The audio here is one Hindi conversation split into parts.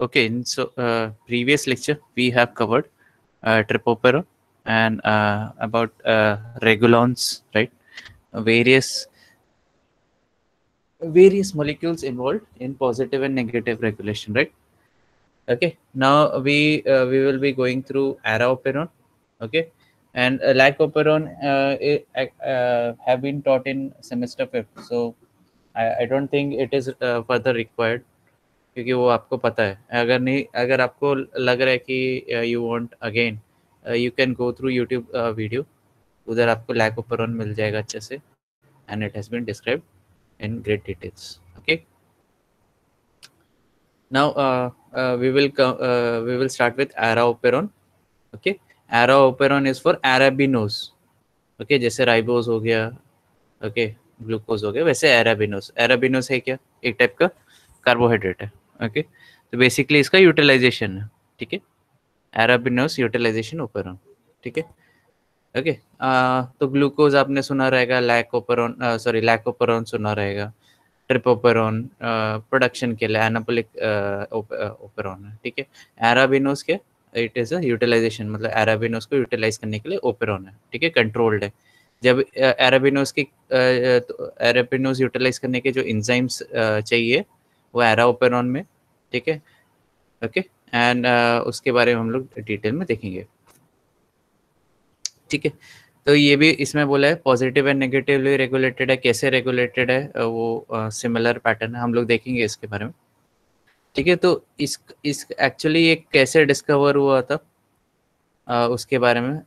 Okay, so previous lecture we have covered tripoperon and about regulons, right? Various molecules involved in positive and negative regulation, right? Okay, now we will be going through araoperon, okay, and lacoperon have been taught in semester 5th, so I don't think it is further required, क्योंकि वो आपको पता है. अगर नहीं, अगर आपको लग रहा है कि you want again, you can go through YouTube video, उधर आपको लैकोपेरॉन मिल जाएगा अच्छे से, and it has been described in great details. Okay, now we will start with araoperon. Okay, araoperon is for arabinose. Okay, जैसे राइबोस हो गया, okay, ग्लूकोज हो गया, वैसे अरेबिनोस है क्या, एक टाइप का कार्बोहाइड्रेट है. ओके, तो बेसिकली इसका यूटिलाइजेशन है. ठीक है, अरेबिनोस यूटिलाइजेशन ओपेरॉन. ठीक है, ओके. तो ग्लूकोज आपने सुना रहेगा, लैकोपेरॉन सुना रहेगा, ट्रिपोपेरॉन प्रोडक्शन के लिए एनाबोलिक ओपेरॉन है. ठीक है, अरेबिनोस के इट इज अ यूटिलाइजेशन, मतलब अरेबिनोस को यूटिलाइज करने के लिए ओपेरॉन है. ठीक है, कंट्रोल्ड है. जब अरेबिनोस यूटिलाइज करने के जो एंजाइम्स चाहिए वो एराओपेरॉन में. ठीक है, ओके, एंड उसके बारे में हम लोग डिटेल में देखेंगे. ठीक है, तो ये भी इसमें बोला है पॉजिटिव एंड नेगेटिवली रेगुलेटेड है. कैसे रेगुलेटेड है वो सिमिलर पैटर्न है, हम लोग देखेंगे इसके बारे में. ठीक है, तो इस एक्चुअली ये कैसे डिस्कवर हुआ था उसके बारे में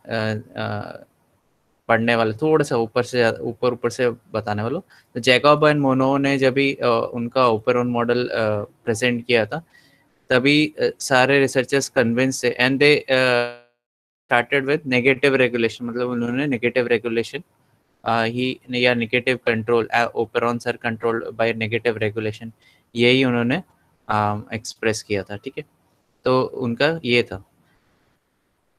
पढ़ने वाले, थोड़ा सा ऊपर से बताने वालों. तो जैकब एंड मोनो ने जब भी उनका ओपेरॉन मॉडल प्रेजेंट किया था, तभी सारे रिसर्चर्स कन्विंस थे, and they started with negative regulation. मतलब उन्होंने नेगेटिव रेगुलेशन ही या negative control, operons are controlled by negative regulation, यही उन्होंने एक्सप्रेस किया था. ठीक है, तो उनका ये था.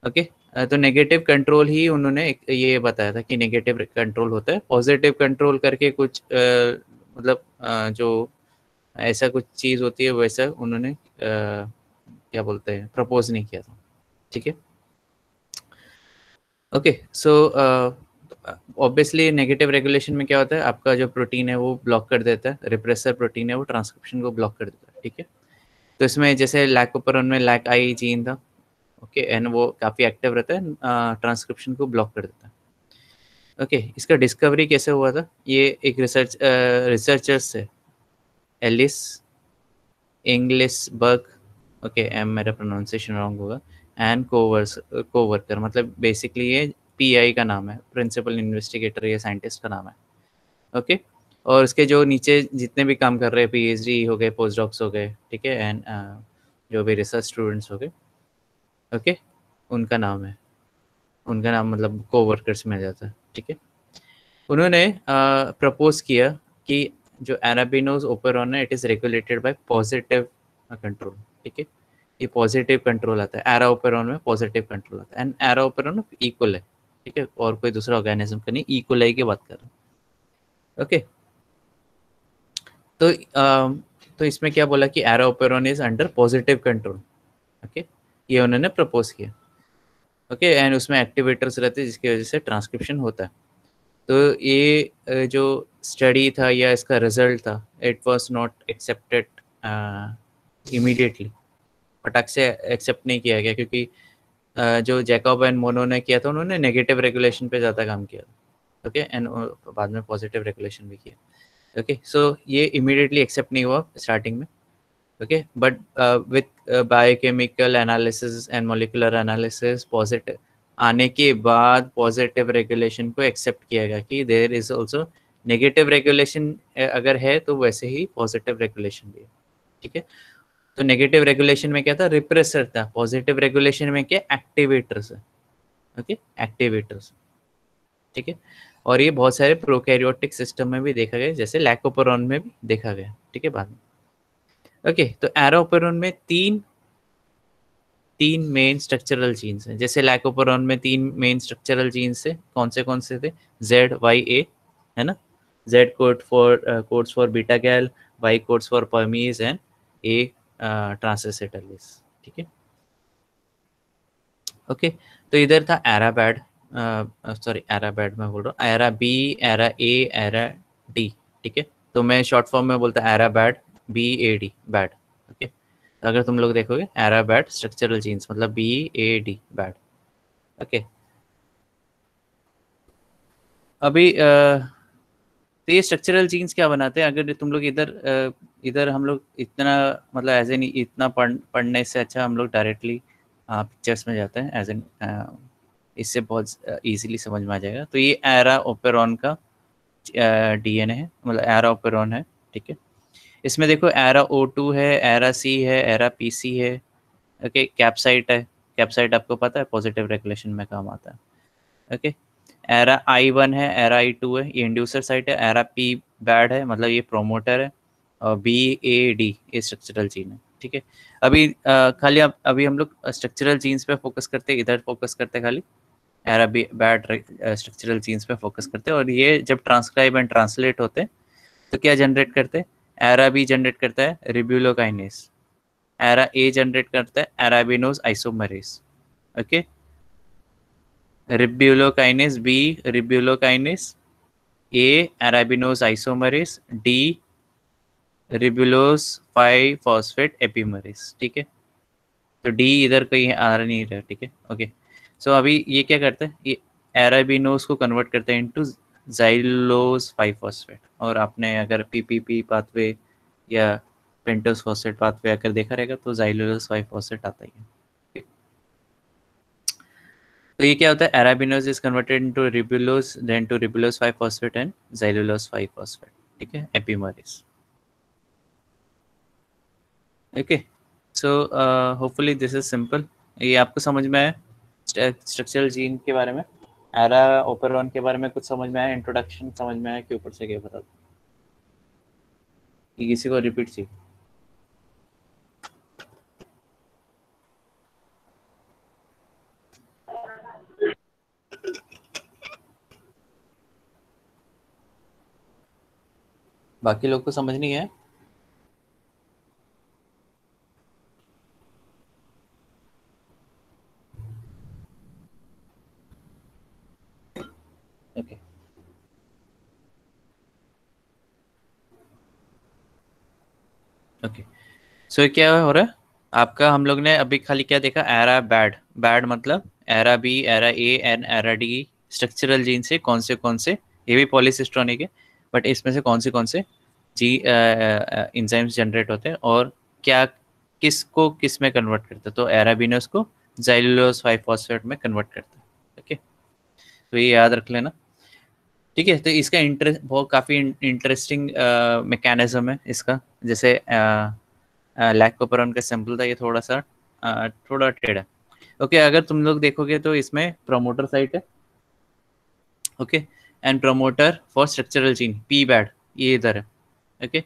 ओके, तो नेगेटिव कंट्रोल ही उन्होंने ये बताया था कि नेगेटिव कंट्रोल होता है. पॉजिटिव कंट्रोल करके कुछ मतलब जो ऐसा कुछ चीज़ होती है वैसा उन्होंने क्या बोलते हैं, प्रपोज नहीं किया था. ठीक है, okay. So obviously negative regulation में क्या होता है, आपका जो प्रोटीन है वो ब्लॉक कर देता है, रिप्रेसर प्रोटीन है वो ट्रांसक्रिप्शन को ब्लॉक कर देता है. ठीक है, तो इसमें जैसे लैकोपेरॉन में लैक आई जीन था, ओके, एंड वो काफ़ी एक्टिव रहता है, ट्रांसक्रिप्शन को ब्लॉक कर देता है. ओके, इसका डिस्कवरी कैसे हुआ था, ये एक रिसर्चर्स है, एलिस इंग्लिसबर्ग, ओके, एम मेरा प्रोनाउंसिएशन रॉन्ग होगा, एंड कोवर्कर, मतलब बेसिकली ये पीआई का नाम है, प्रिंसिपल इन्वेस्टिगेटर या साइंटिस्ट का नाम है. ओके, और उसके जो नीचे जितने भी काम कर रहे हैं, पीएचडी हो गए, पोस्ट डॉक्स हो गए, ठीक है, एंड जो भी रिसर्च स्टूडेंट्स हो गए, ओके, उनका नाम मतलब कोवर्कर्स में आ जाता है. ठीक है, उन्होंने प्रपोज किया कि जो अरेबिनोस ओपेरॉन है, it is regulated by positive control. ठीक है, ये पॉजिटिव कंट्रोल आता है, एराओपेरॉन में पॉजिटिव कंट्रोल आता है, एंड एराओपेरॉन इक्वल है. ठीक है, और कोई दूसरा ऑर्गेनिज्म का नहीं, इक्वल है की बात कर रहे हैं. ओके, तो इसमें क्या बोला कि ara operon is under positive control. Okay, ये उन्होंने प्रपोज किया. ओके, एंड उसमें एक्टिवेटर्स रहते हैं जिसकी वजह से ट्रांसक्रिप्शन होता है. तो ये जो स्टडी था या इसका रिजल्ट था, it was not accepted immediately, फटाक से एक्सेप्ट नहीं किया गया, क्योंकि जो जैकब एंड मोनो ने किया था, उन्होंने नेगेटिव रेगुलेशन पे ज़्यादा काम किया. ओके, एंड बाद में पॉजिटिव रेगुलेशन भी किया. ओके, सो ये इमीडिएटली एक्सेप्ट नहीं हुआ स्टार्टिंग में. Okay, but with biochemical analysis and molecular analysis positive आने के बाद पॉजिटिव रेगुलेशन को एक्सेप्ट किया गया कि there is also negative regulation, अगर है तो वैसे ही पॉजिटिव रेगुलेशन भी है. ठीक है, तो नेगेटिव रेगुलेशन में क्या था, रिप्रेसर था. पॉजिटिव रेगुलेशन में क्या, एक्टिवेटर्स है. Okay, activators. ठीक है, और ये बहुत सारे प्रोकैरियोटिक सिस्टम में भी देखा गया, जैसे लैकोपेरॉन में भी देखा गया. ठीक है, बाद में. ओके, तो एराओपेरॉन में तीन मेन स्ट्रक्चरल जीन्स हैं. जैसे लैकोपेरॉन में तीन मेन स्ट्रक्चरल जीन्स थे, कौन से थे, ZYA है ना, Z codes for beta gal, Y codes for permease, and A transacetylase, ठीक है। ओके, तो इधर था एराबैड, सॉरी एराबैड मैं बोल रहा हूँ, ara B, ara A, ara D, ठीक है। तो मैं शॉर्ट फॉर्म में बोलता ara BAD, B A D, BAD, okay. तो अगर तुम लोग देखोगे एराबैड स्ट्रक्चरल जीन्स मतलब B A D, BAD, okay. अभी तो ये स्ट्रक्चरल जीन्स क्या बनाते हैं, अगर तुम लोग इधर इधर हम लोग इतना मतलब एज एन इतना पढ़ने से अच्छा हम लोग डायरेक्टली पिक्चर्स में जाते हैं, एज एन इससे बहुत इजीली समझ में आ जाएगा। तो ये एरा ओपेरॉन का डीएनए है, मतलब एरा ओपेरॉन है, ठीक है। इसमें देखो एरा O2 है, एरा सी है, एरा पीसी है, ओके। कैप्साइट है, कैप्साइट आपको पता है पॉजिटिव रेगुलेशन में काम आता है, ओके। एरा I1 है, एरा I2 है, ये इंड्यूसर साइट है, एरा पी बैड है मतलब ये प्रोमोटर है, और बी ए डी ये स्ट्रक्चरल जीन है, ठीक है। अभी खाली अभी हम लोग स्ट्रक्चरल जीन्स पे फोकस करते हैं, इधर फोकस करते हैं खाली era be bad structural genes पे फोकस करते हैं। और ये जब ट्रांसक्राइब एंड ट्रांसलेट होते हैं तो क्या जनरेट करते हैं, एरा बी जनरेट करता है रिब्यूलोकाइनेस, एरा ए जनरेट करता है अराबिनोज आइसोमरेज, ओके। रिब्यूलोकाइनेस बी रिब्यूलोकाइनेस, ए अराबिनोज आइसोमरेज, डी रिब्यूलोज 5 फॉस्फेट एपिमरेज, ठीक है। तो डी इधर कहीं आ नहीं रहा, ठीक है, ओके। सो अभी ये क्या करते हैं, ये अराबिनोज को कन्वर्ट करते हैं इनटू जाइलोज 5 फॉस्फेट। और आपने अगर पीपीपी पाथवे या पेंटोज फॉस्फेट पाथवे अगर देखा रहेगा तो जाइलोज 5 फॉस्फेट आता ही है। तो ये क्या होता है, arabinose is converted into ribulose, then to ribulose 5 phosphate and xylose 5 phosphate, ठीक है, epimerase, okay. So hopefully this is simple. ये आपको समझ में आया स्ट्रक्चरल जीन के बारे में, एरा ओपेरॉन के बारे में कुछ समझ में आया, इंट्रोडक्शन समझ में आया कि ऊपर से क्या बता दो, ये किसी को रिपीट चाहिए? बाकी लोग को समझ नहीं है? Okay okay. सो क्या हो रहा है आपका, हम लोग ने अभी खाली क्या देखा, एरा बैड, बैड मतलब ara B, ara A and ara D structural gene से कौन से, ये भी पॉलीसिस्ट्रॉनिक है, बट इसमें से कौन से जी इंजाइम्स जनरेट होते हैं और क्या किसको किस में कन्वर्ट करते हैं, तो एराबिनोस को जाइलोज 5 फॉस्फेट में कन्वर्ट करते हैं, ओके। तो ये याद रख लेना, ठीक है। तो इसका इंटरेस्ट बहुत काफ़ी इंटरेस्टिंग मैकेनिज्म है इसका, जैसे लैकोपेरॉन का सिंपल था, ये थोड़ा सा थोड़ा टेढ़ा है, ओके। अगर तुम लोग देखोगे तो इसमें प्रमोटर साइट है, okay, and promoter for structural gene P bad ये इधर है, ओके।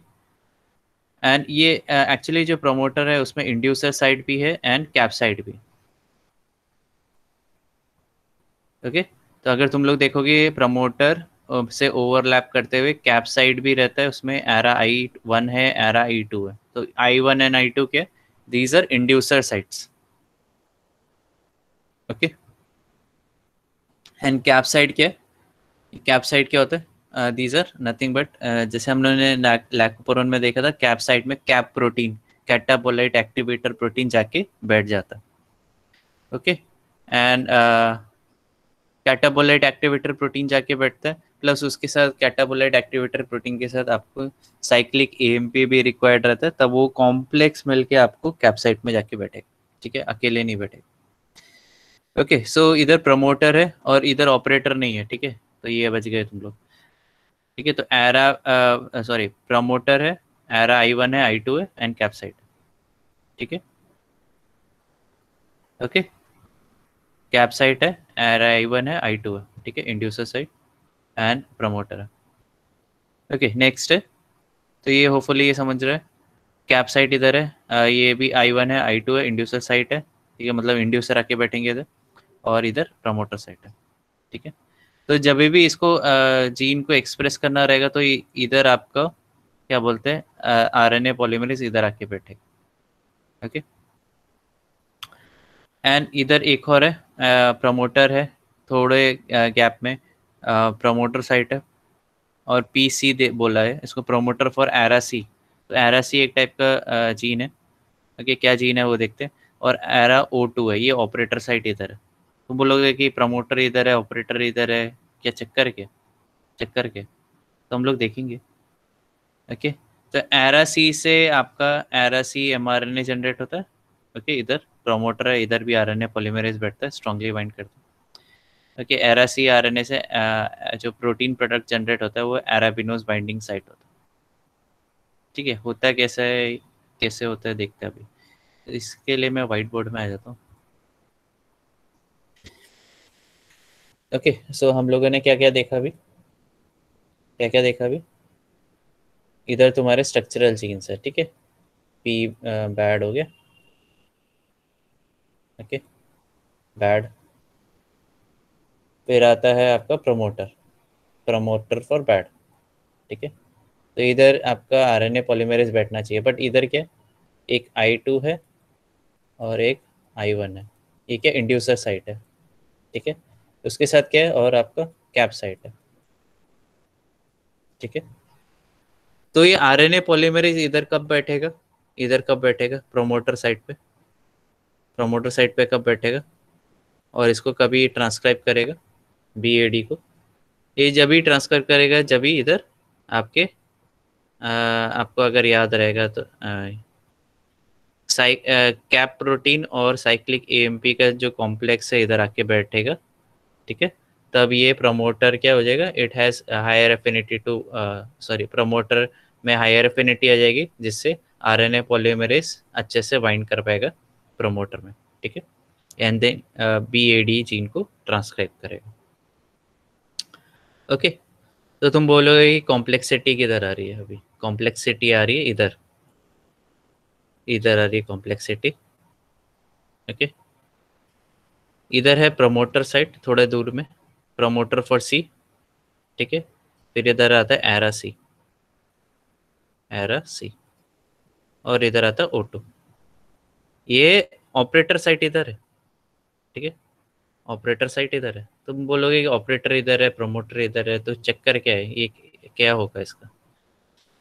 एंड ये एक्चुअली जो प्रमोटर है उसमें इंड्यूसर साइड भी है एंड कैप साइड भी, ओके। तो अगर तुम लोग देखोगे प्रमोटर से ओवरलैप करते हुए कैप साइड भी रहता है, उसमें एरा I1 है, एरा I2 है। तो I1 एंड I2 क्या, these are inducer sites, okay. And cap site क्या है, कैप साइड क्या होता है, दीज आर नथिंग बट जैसे हम लोगों ने लैकोपोरॉन में देखा था, कैप साइड में कैप प्रोटीन, कैटाबोलाइट एक्टिवेटर प्रोटीन जाके बैठ जाता है, ओके। एंड कैटाबोलाइट एक्टिवेटर प्रोटीन जाके बैठता है, प्लस उसके साथ कैटाबोलाइट एक्टिवेटर प्रोटीन के साथ आपको साइक्लिक एएमपी भी रिक्वायर्ड रहता है, तब वो कॉम्प्लेक्स मिलके आपको कैप्साइट में जाके बैठेगा, ठीक है, अकेले नहीं बैठेगा, ओके। सो इधर प्रमोटर है और इधर ऑपरेटर नहीं है, ठीक है। तो ये बच गए तुम लोग, ठीक है। तो एरा सॉरी प्रमोटर है, एरा I1 है, I2 है एंड कैप्साइट, ठीक है, ओके। कैप्साइट है, एरा I1 है, I2 है, ठीक है, इंड्यूसर साइड एंड प्रमोटर है, ओके। नेक्स्ट है, तो ये होपफुली ये समझ रहे हैं, कैप्साइट इधर है, ये भी I1 है, I2 है, इंड्यूसर साइट है, ठीक है, मतलब इंड्यूसर आके बैठेंगे इधर, और इधर प्रमोटर साइट है, ठीक है। तो जब भी इसको जीन को एक्सप्रेस करना रहेगा तो इधर आपका क्या बोलते हैं, आरएनए पॉलीमरेज इधर आके बैठेगा, ओके। एंड इधर एक और है, प्रमोटर है, थोड़े गैप में प्रमोटर साइट है, और पीसी दे बोला है इसको, प्रमोटर फॉर एरासी। तो एरासी एक टाइप का जीन है। ओके, क्या जीन है वो देखते हैं। और एरा O2 है, ये ऑपरेटर साइट इधर है। तुम बोलोगे कि प्रमोटर इधर है, ऑपरेटर इधर है, क्या चक्कर के? चक्कर के तो हम लोग देखेंगे। ओके, तो एरा सी से आपका एरा सी mRNA जनरेट होता है। ओके, इधर प्रोमोटर है, इधर भी आरएनए पॉलीमरेज बैठता है, स्ट्रांगली बाइंड करता है। ओके, एरा सी आरएनए से जो प्रोटीन प्रोडक्ट जनरेट होता है वो एराबिनोज बाइंडिंग साइट होता है। ठीक है, होता है कैसा है, कैसे होता है देखते हैं अभी। तो इसके लिए मैं व्हाइट बोर्ड में आ जाता हूँ। ओके, सो हम लोगों ने क्या क्या देखा अभी, क्या क्या देखा अभी। इधर तुम्हारे स्ट्रक्चरल जीन्स है, ठीक है, पी बैड हो गया। Okay, bad. फिर आता है आपका प्रमोटर, प्रमोटर फॉर बैड। ठीक है, तो इधर आपका आरएनए पॉलीमरेज बैठना चाहिए, बट इधर क्या, एक I2 है और एक I1 है। ये क्या इंड्यूसर साइट है। ठीक है, उसके साथ क्या है, और आपका कैप साइट है। ठीक है, तो ये आरएनए पॉलीमरेज इधर कब बैठेगा, इधर कब बैठेगा, प्रोमोटर साइट पे, प्रोमोटर साइट पे कब बैठेगा, और इसको कभी ट्रांसक्राइब करेगा BAD को। ये जब ही ट्रांसफर करेगा जब ही इधर आपके आपको अगर याद रहेगा तो कैप प्रोटीन और साइक्लिक AMP का जो कॉम्प्लेक्स है इधर आके बैठेगा। ठीक है, तब ये प्रमोटर क्या हो जाएगा, it has higher affinity to, sorry, promoter में हायर एफिनिटी आ जाएगी, जिससे आरएनए पॉलीमरेज अच्छे से बाइंड कर पाएगा प्रमोटर में। ठीक है, एंड देन BAD जीन को ट्रांसक्राइब करेगा। ओके, तो तुम बोलोगे कि कॉम्प्लेक्सिटी किधर आ रही है, अभी कॉम्प्लेक्सिटी आ रही है इधर, इधर आ रही है कॉम्प्लेक्सिटी। ओके, इधर है प्रमोटर साइट थोड़ा दूर में, प्रमोटर फॉर C। ठीक है, फिर इधर आता है एरा C, एरा C, और इधर आता है O2। ये ऑपरेटर साइट इधर है। ठीक है, ऑपरेटर साइट इधर है। तुम बोलोगे कि ऑपरेटर इधर है, प्रमोटर इधर है, तो चक्कर क्या है, ये क्या होगा इसका।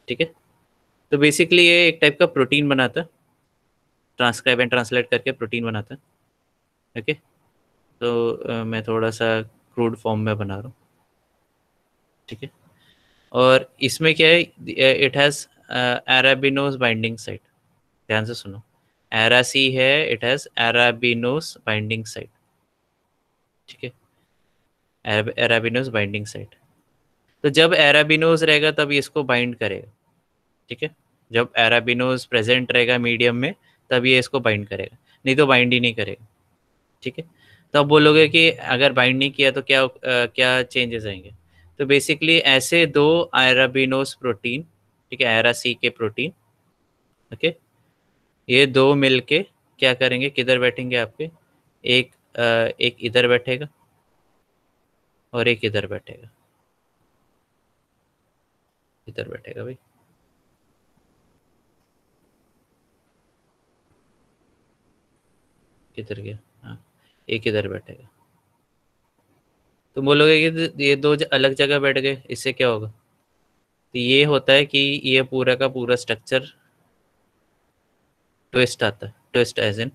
ठीक है, तो बेसिकली ये एक टाइप का प्रोटीन बनाता है, ट्रांसक्राइब एंड ट्रांसलेट करके प्रोटीन बनाता है। ओके, तो मैं थोड़ा सा क्रूड फॉर्म में बना रहा हूँ। ठीक है, और इसमें क्या है, इट हैज़ एराबिनोज बाइंडिंग साइट। ध्यान से सुनो, एरा सी है, इट हैज़ एराबिनोज बाइंडिंग साइट। ठीक है, एराबिनोज बाइंडिंग साइट। तो जब एराबिनोज रहेगा तब ये इसको बाइंड करेगा। ठीक है, जब एराबिनोज प्रेजेंट रहेगा मीडियम में तब ये इसको बाइंड करेगा, नहीं तो बाइंड ही नहीं करेगा। ठीक है, तो आप बोलोगे कि अगर बाइंड नहीं किया तो क्या चेंजेस आएंगे। तो बेसिकली ऐसे दो एराबिनोज प्रोटीन, ठीक है, एरा सी के प्रोटीन, ओके, ये दो मिलके क्या करेंगे, किधर बैठेंगे आपके, एक इधर बैठेगा और एक इधर बैठेगा, इधर बैठेगा भाई, किधर गया, हाँ, एक इधर बैठेगा। तुम बोलोगे कि ये दो अलग जगह बैठ गए, इससे क्या होगा। तो ये होता है कि ये पूरा का पूरा स्ट्रक्चर ट्विस्ट आता है, ट्विस्ट एज इन,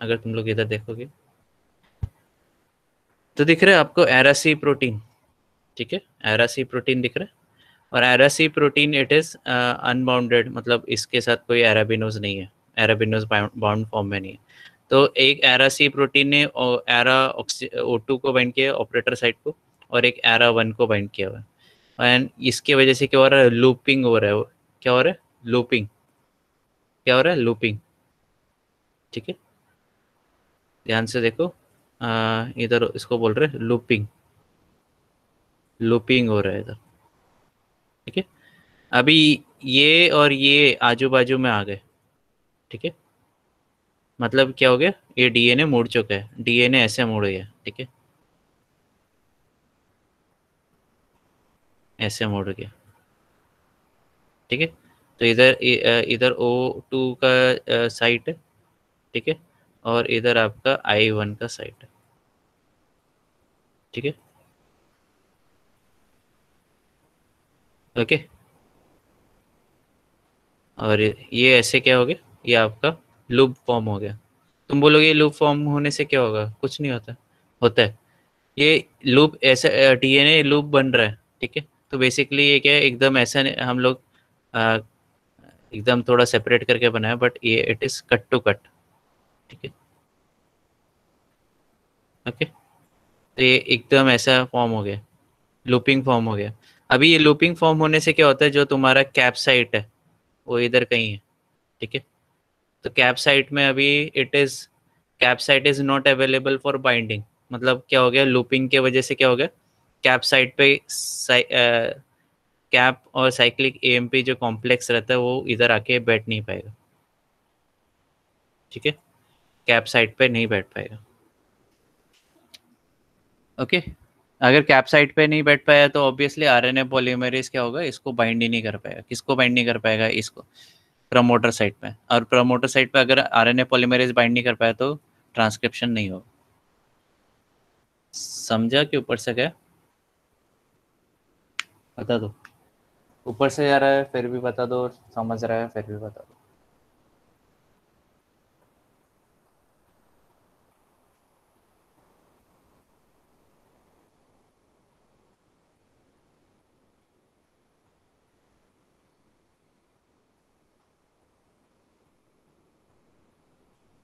अगर तुम लोग इधर देखोगे तो दिख रहा है आपको एरासी प्रोटीन। ठीक है, एरासी प्रोटीन दिख रहा है, और एरासी प्रोटीन इट इज अनबाउंडेड, मतलब इसके साथ कोई एराबिनोज नहीं है, एराबिनोज बाउंड फॉर्म में नहीं है। तो एक एरासी प्रोटीन ने एरा O2 को बाइंड किया ऑपरेटर साइट को, और एक एरा 1 को बाइंड किया हुआ है, एंड इसकी वजह से क्या हो रहा है, लूपिंग हो रहा है। क्या हो रहा है, लूपिंग, क्या हो रहा है, लूपिंग। ठीक है, ध्यान से देखो, इधर इसको बोल रहे हैं लूपिंग, लूपिंग हो रहा है इधर। ठीक है, अभी ये और ये आजू बाजू में आ गए। ठीक है, मतलब क्या हो गया, ये डीएनए मुड़ चुका है, डीएनए ऐसे मुड़ गया। ठीक है, ऐसे मुड़ गया। ठीक है, तो इधर इधर O2 का साइट है, ठीक है, और इधर आपका I1 का साइट है, ठीक है, ओके। और ये ऐसे क्या हो गया, ये आपका लूप फॉर्म हो गया। तुम बोलोगे लूप फॉर्म होने से क्या होगा, कुछ नहीं होता, होता है। ये लूप ऐसा डीएनए लूप बन रहा है, ठीक है। तो बेसिकली ये क्या है, एकदम ऐसा हम लोग अ, एकदम थोड़ा सेपरेट करके बनाया, बट ये it is cut to cut, ठीक है, ओके। तो ये एकदम ऐसा फॉर्म हो गया, लूपिंग फॉर्म हो गया। अभी ये लूपिंग फॉर्म होने से क्या होता है, जो तुम्हारा कैप साइट है वो इधर कहीं है, ठीक है। तो कैप साइट में अभी it is, cap site is not available for binding. मतलब क्या हो गया, लूपिंग के वजह से क्या हो गया, कैप साइट पे कैप और साइक्लिक एएमपी जो कॉम्प्लेक्स रहता है वो इधर आके बैठ नहीं पाएगा, ठीक है, कैप साइट पे नहीं बैठ पाएगा, ओके। अगर कैप साइट पे नहीं बैठ पाया तो ऑब्वियसली आरएनए पॉलीमरेज क्या होगा, इसको बाइंड ही नहीं कर पाएगा। किसको बाइंड नहीं कर पाएगा, इसको, प्रमोटर साइट पे। और प्रमोटर साइट पे अगर आरएनए पॉलीमरेज बाइंड नहीं कर पाया तो ट्रांसक्रिप्शन नहीं होगा। समझा कि ऊपर से क्या, बता दो। ऊपर से जा रहा है फिर भी बता दो, समझ रहा है फिर भी बता दो।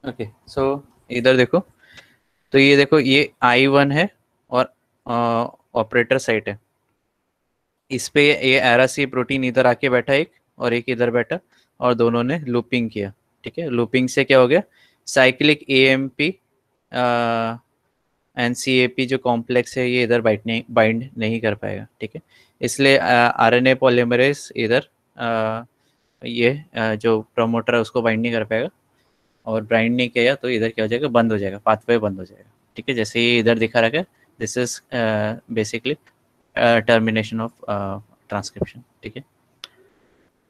ओके, सो इधर देखो, तो ये देखो, ये I1 है और ऑपरेटर साइट है। इस पे ये एरासी प्रोटीन इधर आके बैठा एक, और एक इधर बैठा, और दोनों ने लूपिंग किया, ठीक है। लूपिंग से क्या हो गया, साइक्लिक एएमपी एंड सीएपी जो कॉम्प्लेक्स है ये इधर बाइंड नहीं कर पाएगा, ठीक है। इसलिए आरएनए पॉलीमरेज इधर ये जो प्रमोटर है उसको बाइंड नहीं कर पाएगा, और बाइंड नहीं किया तो इधर क्या हो जाएगा, बंद हो जाएगा, पाथवे बंद हो जाएगा, ठीक है। जैसे ये इधर दिखा रखा है, this is basically termination of transcription, ठीक है,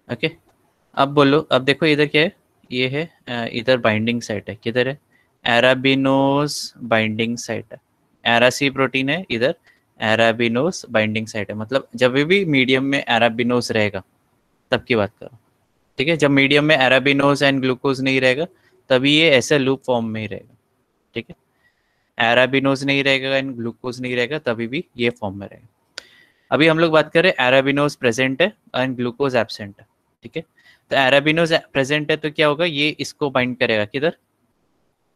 ओके। अब बोलो, अब देखो इधर क्या है, ये है इधर बाइंडिंग साइट है, किधर है, एराबिनोज बाइंडिंग साइट है। एरासी प्रोटीन है इधर, एराबिनोज बाइंडिंग साइट है। मतलब जब भी मीडियम में एराबिनोज रहेगा तब की बात करो, ठीक है। जब मीडियम में एराबिनोज एंड ग्लूकोज नहीं रहेगा तभी ये ऐसे लूप फॉर्म में ही रहेगा, ठीक है। एराबिनोज नहीं रहेगा एंड ग्लूकोज नहीं रहेगा तभी भी ये फॉर्म में रहेगा। अभी हम लोग बात करें एराबिनोज प्रेजेंट है एंड ग्लूकोज एब्सेंट है, ठीक है। तो एराबिनोज प्रेजेंट है तो क्या होगा, ये इसको बाइंड करेगा, किधर,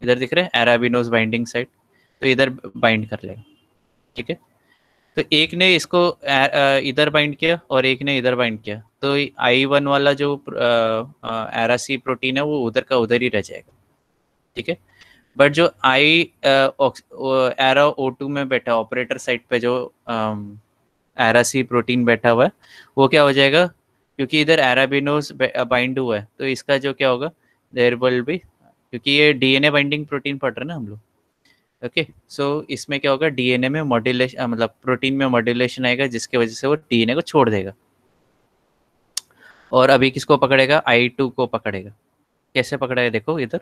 इधर दिख रहा है एराबिनोज बाइंडिंग साइट, तो इधर बाइंड कर लेगा, ठीक है। तो एक ने इसको इधर बाइंड किया और एक ने इधर बाइंड किया, तो I1 वाला जो एरासी प्रोटीन है वो उधर का उधर ही रह जाएगा, ठीक है। बट जो एरा O2 में बैठा ऑपरेटर साइट पे जो एरासी प्रोटीन बैठा हुआ है वो क्या हो जाएगा, क्योंकि इधर एराबिनोज बाइंड हुआ है तो इसका जो क्या होगा, देयर विल बी, क्योंकि ये डीएनए बाइंडिंग प्रोटीन पढ़ रहे हैं ना हम लोग, ओके। सो इसमें क्या होगा, डीएनए में मॉड्यूलेशन, मतलब प्रोटीन में मॉड्यूलेशन आएगा जिसकी वजह से वो डीएनए को छोड़ देगा, और अभी किसको पकड़ेगा, I2 को पकड़ेगा। कैसे पकड़ेगा, देखो इधर,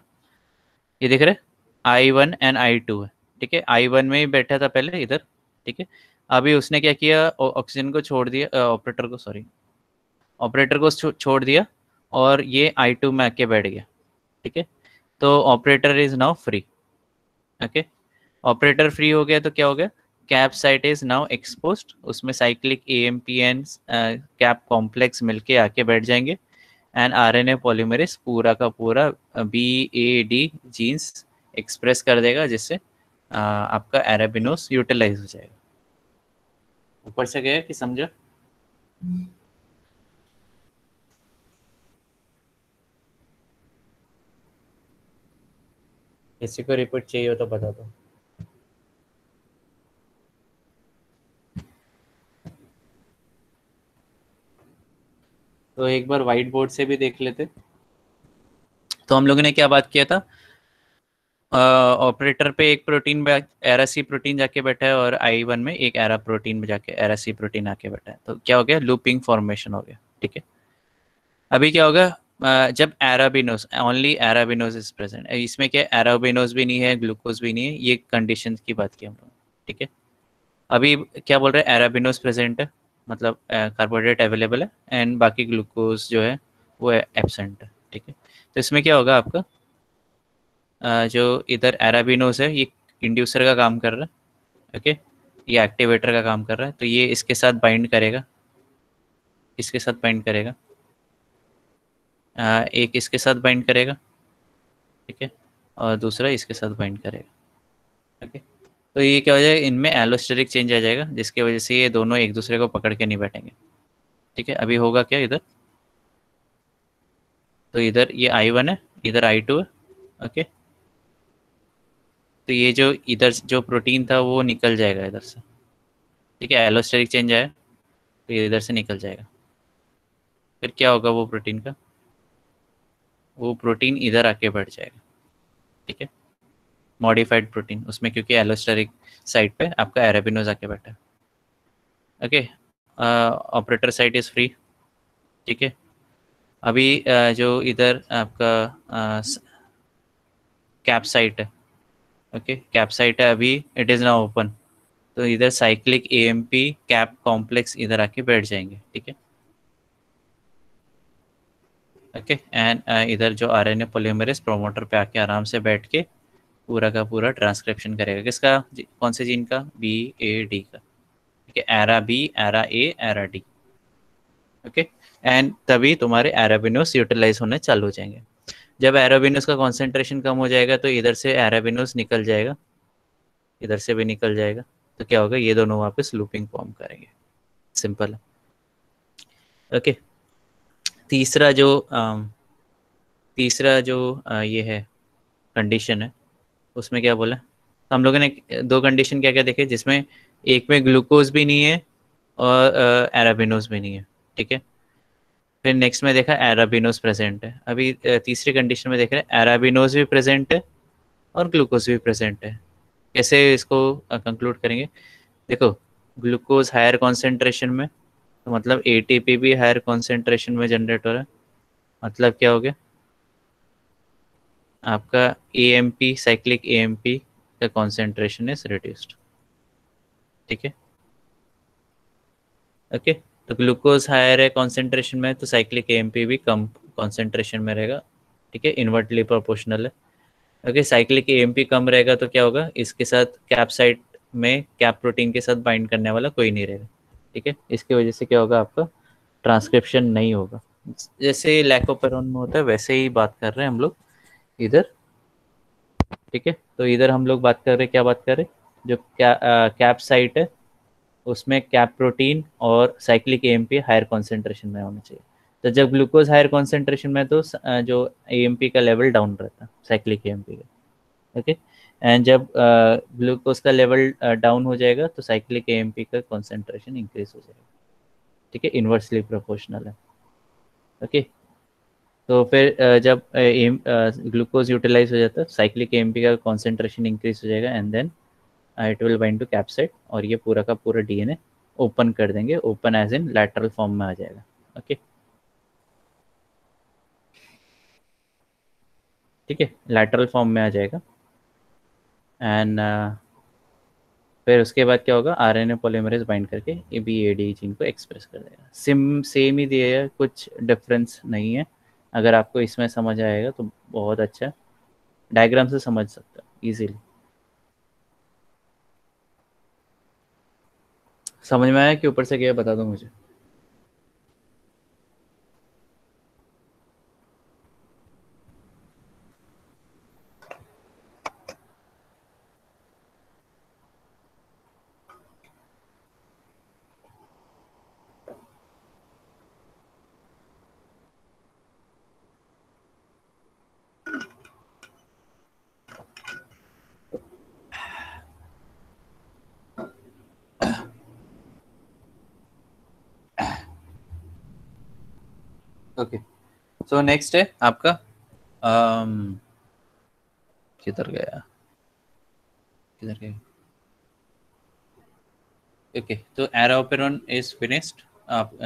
ये दिख रहा है I1 एंड I2 है, ठीक है। I1 में ही बैठा था पहले इधर, ठीक है। अभी उसने क्या किया, ऑक्सीजन को छोड़ दिया, ऑपरेटर को, सॉरी, ऑपरेटर को छोड़ दिया, और ये I2 में आके बैठ गया, ठीक है। तो operator is now free, okay. Operator free हो गया तो क्या हो गया, cap site is now exposed, उसमें साइक्लिक एएमपीएन कैप कॉम्प्लेक्स मिलके आके बैठ जाएंगे, एंड आरएनए पॉलीमरेज पूरा का पूरा BAD जीन्स एक्सप्रेस कर देगा, जिससे आपका एराबिनोस यूटिलाइज हो जाएगा। ऊपर से गया कि समझा, किसी को रिपीट चाहिए हो तो बता दो। तो एक बार व्हाइट बोर्ड से भी देख लेते। तो हम लोगों ने क्या बात किया था, ऑपरेटर पे एक प्रोटीन एरासी प्रोटीन जाके बैठा है, और I1 में एक एरा प्रोटीन में जाके एरासी प्रोटीन आके बैठा है, तो क्या हो गया, लूपिंग फॉर्मेशन हो गया, ठीक है। अभी क्या होगा, जब एराबिनोस, ओनली एराबिनोस इज प्रेजेंट, इसमें क्या एराबिनोस भी नहीं है, ग्लूकोज भी नहीं है, ये कंडीशन की बात की हम लोग, ठीक है। अभी क्या बोल रहे हैं, एराबिनोस प्रेजेंट है, मतलब कार्बोहाइड्रेट अवेलेबल है, एंड बाकी ग्लूकोज जो है वो एब्सेंट है, ठीक है। तो इसमें क्या होगा आपका, जो इधर एराबिनोस है ये इंड्यूसर का काम कर रहा है, ओके, ये एक्टिवेटर का काम कर रहा है, तो ये इसके साथ बाइंड करेगा, इसके साथ बाइंड करेगा, एक इसके साथ बाइंड करेगा, ठीक है, और दूसरा इसके साथ बाइंड करेगा, ओके। तो ये क्या हो जाएगा, इनमें एलोस्टेरिक चेंज आ जाएगा, जिसकी वजह से ये दोनों एक दूसरे को पकड़ के नहीं बैठेंगे, ठीक है। अभी होगा क्या इधर, तो इधर ये I1 है, इधर I2 है, ओके। तो ये जो इधर जो प्रोटीन था वो निकल जाएगा इधर से, ठीक है, एलोस्टेरिक चेंज आया तो ये इधर से निकल जाएगा। फिर क्या होगा वो प्रोटीन का, वो प्रोटीन इधर आके बैठ जाएगा, ठीक है, मॉडिफाइड प्रोटीन उसमें, क्योंकि एलोस्टेरिक साइड पे आपका एराबिनोज आके बैठा है, okay. Operator site is free, ठीक है। अभी जो इधर आपका कैप साइट है, ओके, कैप साइट है, अभी इट इज़ नाउ ओपन, तो इधर साइक्लिक एएमपी कैप कॉम्प्लेक्स इधर आके बैठ जाएंगे, ठीक है, ओके। एंड इधर जो आरएनए पॉलीमरेज प्रोमोटर पे आके आराम से बैठ के पूरा का पूरा ट्रांसक्रिप्शन करेगा, किसका, कौन से जीन का, BAD का, ठीक है, ara B, ara A, ara D, okay. And तभी तुम्हारे एराबिनोस यूटिलाइज होने चालू हो जाएंगे। जब एराबिनोस का कॉन्सेंट्रेशन कम हो जाएगा तो इधर से एराबिनोस निकल जाएगा, इधर से भी निकल जाएगा, तो क्या होगा, ये दोनों वापस लूपिंग फॉर्म करेंगे, सिंपल है, ओके। तीसरा जो ये है कंडीशन है, उसमें क्या बोला, तो हम लोगों ने दो कंडीशन क्या क्या देखे, जिसमें एक में ग्लूकोज भी नहीं है और एराबिनोज भी नहीं है, ठीक है। फिर नेक्स्ट में देखा एराबिनोज प्रेजेंट है, अभी तीसरी कंडीशन में देख रहे हैं एराबिनोज भी प्रेजेंट है और ग्लूकोज भी प्रेजेंट है। कैसे इसको कंक्लूड करेंगे, देखो, ग्लूकोज हायर कॉन्सेंट्रेशन में, तो मतलब एटीपी भी हायर कॉन्सेंट्रेशन में जनरेट हो रहा है, मतलब क्या हो गया, आपका एएमपी, साइक्लिक एएमपी का कॉन्सेंट्रेशन इज रिड्यूस्ड, ठीक है, ओके। तो ग्लूकोज हायर है कॉन्सेंट्रेशन में, तो साइक्लिक एएमपी भी कम कॉन्सेंट्रेशन में रहेगा, ठीक है, इन्वर्टली प्रोपोर्शनल है, ओके। साइक्लिक एएमपी कम रहेगा तो क्या होगा, इसके साथ कैप साइट में कैप प्रोटीन के साथ बाइंड करने वाला कोई नहीं रहेगा, ठीक है। इसकी वजह से क्या होगा, आपका ट्रांसक्रिप्शन नहीं होगा, जैसे लैकोपेरोन में होता है वैसे ही बात कर रहे हैं हम लोग इधर, ठीक है। तो इधर हम लोग बात कर रहे हैं, क्या बात कर रहे हैं, जो कैप साइट है उसमें कैप प्रोटीन और साइक्लिक एएमपी हायर कॉन्सेंट्रेशन में होना चाहिए। तो जब ग्लूकोज हायर कॉन्सेंट्रेशन में, तो जो एएमपी का लेवल डाउन रहता है, साइक्लिक एएमपी का, ओके। एंड जब ग्लूकोज का लेवल डाउन हो जाएगा तो साइक्लिक एएमपी का कॉन्सेंट्रेशन इंक्रीज हो जाएगा, ठीक है, इन्वर्सली प्रोपोर्शनल है, ओके। तो फिर जब ग्लूकोज यूटिलाइज हो जाता है, साइक्लिक एएमपी का कॉन्सेंट्रेशन इंक्रीज हो जाएगा, and then it will bind to CAP site, और ये पूरा का पूरा डीएनए ओपन कर देंगे, open as in lateral form में आ जाएगा, ओके, ठीक है, लैटरल फॉर्म में आ जाएगा। एंड फिर उसके बाद क्या होगा, आरएनए पॉलीमरेज बाइंड करके ये BAD जीन को एक्सप्रेस कर देगा, सेम ही दिया है, कुछ डिफरेंस नहीं है। अगर आपको इसमें समझ आएगा तो बहुत अच्छा, डायग्राम से समझ सकते हो इजीली। समझ में आया कि ऊपर से क्या बता दो मुझे। ओके, सो नेक्स्ट है आपका किधर गया, किधर गया, ओके। तो एराओपेरॉन इज फिनिश्ड, आप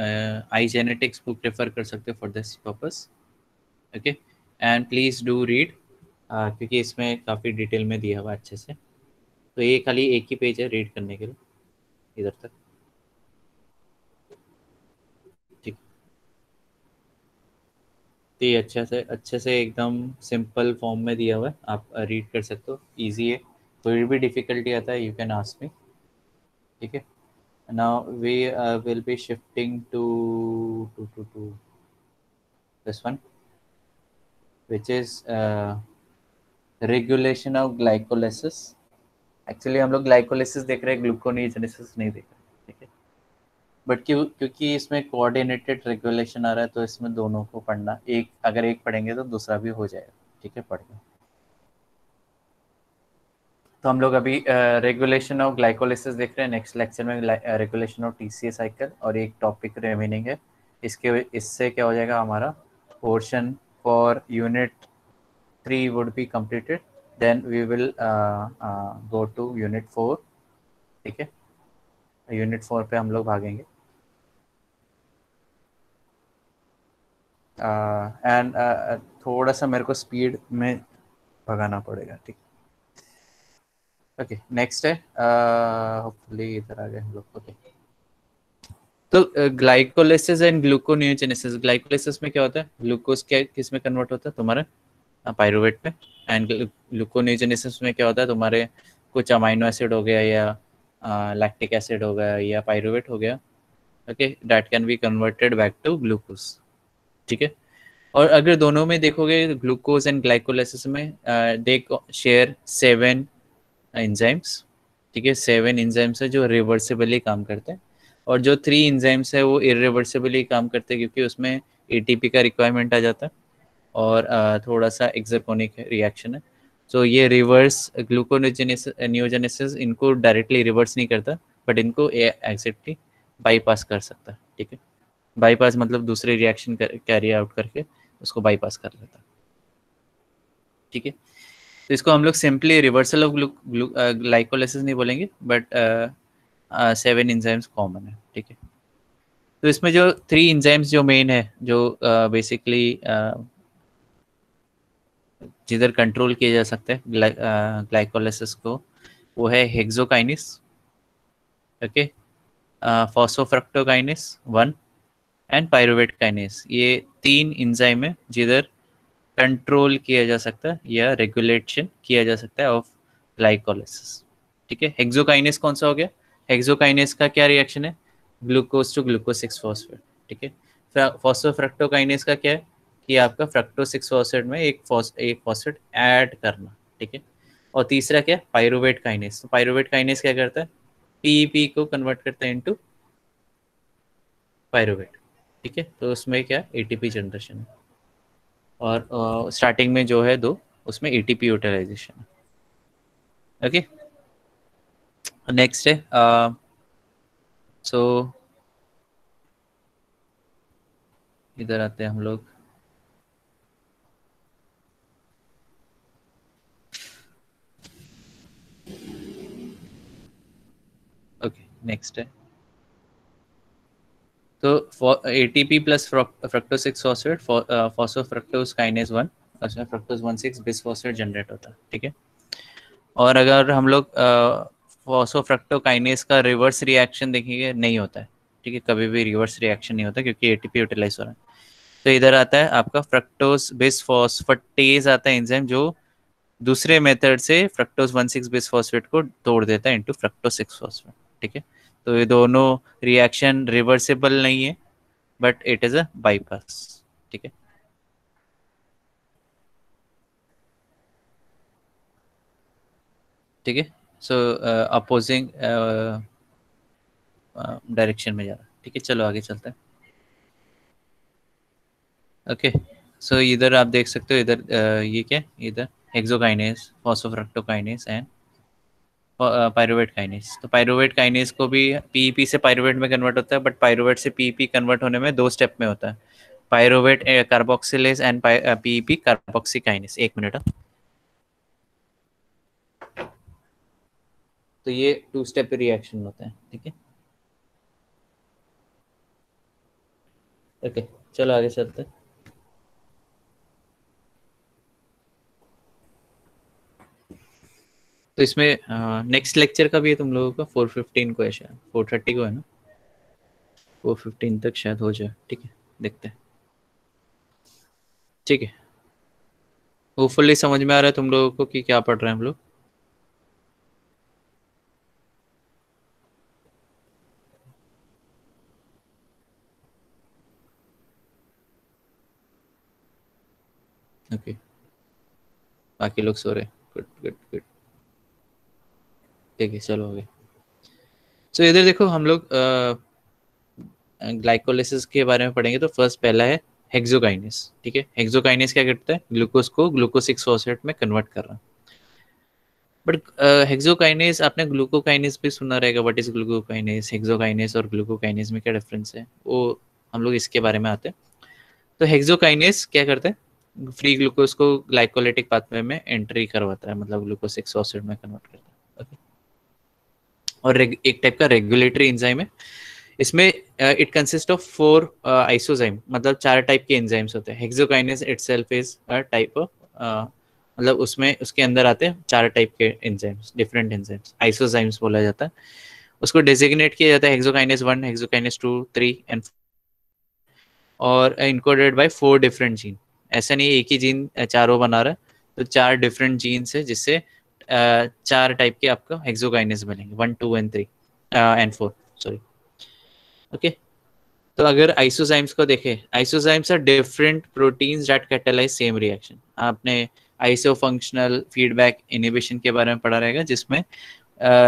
आई जेनेटिक्स बुक रेफर कर सकते हो for this purpose, okay, and please do read, क्योंकि इसमें काफ़ी डिटेल में दिया हुआ है अच्छे से। तो ये खाली एक ही पेज है रीड करने के लिए इधर तक, ठीक। तो ये अच्छे से एकदम सिंपल फॉर्म में दिया हुआ है, आप रीड कर सकते हो, इजी है। कोई भी डिफ़िकल्टी आता है यू कैन आस्क मी, ठीक है। Now we will be shifting to this one, which is regulation of glycolysis. Actually हम लोग ग्लाइकोलाइसिस देख रहे हैं, ग्लूकोनेयोजेनेसिस नहीं देख रहे, ठीक है। बट क्योंकि इसमें कोऑर्डिनेटेड रेगुलेशन आ रहा है, तो इसमें दोनों को पढ़ना, एक अगर एक पढ़ेंगे तो दूसरा भी हो जाएगा, ठीक है, पढ़ लो। तो हम लोग अभी रेगुलेशन ऑफ ग्लाइकोलाइसिस देख रहे हैं, नेक्स्ट लेक्चर में रेगुलेशन ऑफ टीसीए साइकिल, और एक टॉपिक रिमेनिंग है। इससे क्या हो जाएगा, हमारा portion for unit 3 would be completed, then we will go to unit 4, ठीक है। यूनिट 4 पे हम लोग भागेंगे, एंड थोड़ा सा मेरे को स्पीड में भगाना पड़ेगा, ठीक। ओके, नेक्स्ट है, होपफुली इधर आ गए हम लोग। ओके, तो ग्लाइकोलाइसिस एंड ग्लूकोनियोजेनेसिस, ग्लाइकोलाइसिस में क्या होता है, ग्लूकोज क्या किस में कन्वर्ट होता है तुम्हारा पायरुवेट पे, एंड ग्लूकोनियोजेनेसिस में क्या होता है तुम्हारे कुछ अमाइनो एसिड हो गया, या लैक्टिक एसिड हो गया, या पायरुवेट हो गया, okay, that can be converted back to glucose, ठीक है। और अगर दोनों में देखोगे, ग्लूकोज एंड ग्लाइकोलाइसिस में दे शेयर 7 एंजाइम्स, ठीक है। 7 एंजाइम्स है जो रिवर्सिबली काम करते हैं, और जो 3 एंजाइम्स है वो इरिवर्सिबली काम करते हैं, क्योंकि उसमें एटीपी का रिक्वायरमेंट आ जाता है, और थोड़ा सा एक्सरकोनिक रिएक्शन है। तो ये रिवर्स ग्लूकोनियोजेनेसिस इनको डायरेक्टली रिवर्स नहीं करता, बट इनको एग्जैक्टली बाईपास कर सकता है, ठीक है। बाईपास मतलब दूसरे रिएक्शन कैरी आउट करके उसको बाईपास कर लेता है, ठीक है। तो इसको हम लोग सिंपली रिवर्सल ऑफ ग्लाइकोलाइसिस नहीं बोलेंगे, बट 7 एंजाइम्स कॉमन है, ठीक है। तो इसमें जो 3 एंजाइम्स जो मेन है, जो बेसिकली जिधर कंट्रोल किए जा सकते हैं ग्लाइकोलाइसिस को, वो है hexokinase, okay, phosphofructokinase 1, and pyruvate kinase. ये 3 एंजाइम है जिधर कंट्रोल किया जा सकता है या रेगुलेशन किया जा सकता है ऑफ ग्लाइकोलाइसिस, ठीक है। हेक्सोकाइनेस कौन सा हो गया, हेक्सोकाइनेस का क्या रिएक्शन है, ग्लूकोज टू ग्लूकोज 6 फॉस्फेट, ठीक है। फॉस्फोफ्रक्टोकाइनेस का क्या है, कि आपका फ्रक्टोज 6 फॉस्फेट में एक फॉस्फेट ऐड करना, ठीक है। और तीसरा क्या है, पायरुवेट काइनेस। तो पायरुवेट काइनेस क्या करता है, पीईपी को कन्वर्ट करता है इनटू पायरुवेट, ठीक है। तो उसमें क्या एटीपी जनरेशन है, और स्टार्टिंग में जो है 2, उसमें एटीपी यूटिलाइजेशन है, ओके। नेक्स्ट है, सो इधर आते हैं हम लोग। ओके, नेक्स्ट है, तो ATP plus fructose 6 phosphate phosphofructose kinase 1, उसमें फ्रक्टोज 1,6 बिसफॉस्फेट जनरेट होता है, ठीक है। और अगर हम लोग फॉस्फोफ्रक्टोकाइनेज का रिवर्स रिएक्शन देखेंगे, नहीं होता है, ठीक है, कभी भी रिवर्स रिएक्शन नहीं होता, क्योंकि एटीपी यूटिलाइज हो रहा है। तो इधर आता है आपका फ्रक्टोज बिसफॉस्फेटेज आता है एंजाइम, जो दूसरे मेथड से फ्रक्टोज 1,6 बिसफॉस्फेट को तोड़ देता है इनटू फ्रक्टोज 6 फॉस्फेट, ठीक है। तो ये दोनों रिएक्शन रिवर्सिबल नहीं है, but it is a bypass, ठीक है, ठीक है। सो अपोजिंग डायरेक्शन में जा रहा है, ठीक है। चलो आगे चलते हैं, ओके। सो इधर आप देख सकते हो, इधर ये क्या है, इधर हेक्सोकाइनेज, फॉस्फोफ्रक्टोकाइनेज एंड पायरुवेट काइनेज। तो पायरुवेट काइनेज को भी पीईपी से पायरुवेट में कन्वर्ट होता है, बट पायरुवेट से पीईपी कन्वर्ट होने में 2 स्टेप में होता है, pyruvate carboxylase and PEP carboxy kinase. 1 minute, तो ये 2 स्टेप रिएक्शन होते हैं, ठीक है, ओके। चलो आगे चलते हैं, तो इसमें नेक्स्ट लेक्चर का भी है तुम लोगों का 4:15 को है शायद, 4:30 को है ना, 4:15 तक शायद हो जाए। ठीक है, देखते हैं। ठीक है, होपफुली समझ में आ रहा है तुम लोगों को कि क्या पढ़ रहे हैं हम लोग। ओके, बाकी लोग सो रहे हैं। Good good good. ठीक है, चलो हो गया। सो इधर देखो हम लोग ग्लाइकोलाइसिस के बारे में पढ़ेंगे। तो फर्स्ट पहला है हेक्सोकाइनेस। ठीक है, हेक्सोकाइनेस क्या करता है? ग्लूकोज को ग्लूकोज 6 फॉस्फेट में कन्वर्ट कर रहा है। बट हेक्सोकाइनेस, आपने ग्लूकोकाइनेस भी सुना रहेगा। What is glucokinase? हेक्सोकाइनेस और ग्लूकोकाइनेस में क्या डिफरेंस है, वो हम लोग इसके बारे में आते हैं। तो हेक्सोकाइनेस क्या करता है? फ्री ग्लूकोज को ग्लाइकोलाइटिक पाथवे में एंट्री करवाता है, मतलब ग्लूकोज 6 फॉस्फेट में कन्वर्ट करता है। Okay? और एक टाइप का रेगुलेटरी एंजाइम है। इसमें इट कंसिस्ट ऑफ 4 आइसोजाइम, मतलब 4 टाइप के एंजाइम्स होते हैं। Hexokinase itself is a type of, मतलब उसमें उसके अंदर आते हैं 4 टाइप के एंजाइम्स, डिफरेंट एंजाइम्स, आइसोजाइम्स बोला जाता है। उसको डेजिग्नेट किया जाता है हेक्सोकाइनेस 1, हेक्सोकाइनेस 2, 3 एंड, और इनकोडेड बाय 4 डिफरेंट जीन। ऐसा नहीं एक ही जीन चारों बना रहा है, तो 4 डिफरेंट जीन्स है, जिससे 4 टाइप के आपका हेक्सोकाइनेस बनेंगे, 1, 2 एंड 3 एंड 4, सॉरी। ओके, तो अगर आइसोजाइम्स को देखें, isozymes are different proteins that catalyse same reaction. आपने आइसो फंक्शनल फीडबैक इनहिबिशन के बारे में पढ़ा रहेगा, जिसमें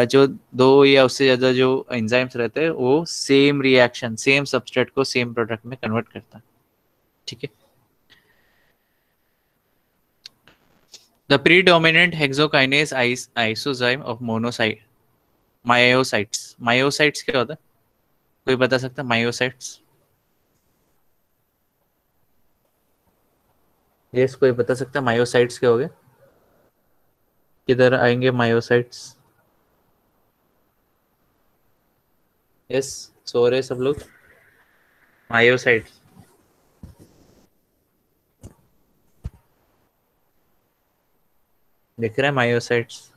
जो 2 या उससे ज्यादा जो एंजाइम्स रहते हैं वो सेम रिएक्शन, सेम सबस्ट्रेट को सेम प्रोडक्ट में कन्वर्ट करता है। ठीक है, the predominant hexokinase isozyme of monocyte myocytes. Myocytes क्या होता है? कोई बता सकता है मायोसाइट्स? यस, कोई बता सकता है मायोसाइट्स क्या हो गए? किधर आएंगे मायोसाइट्स? यस, सो रहे सब लोग। मायोसाइट्स दिख रहा है, मायोसाइट्स।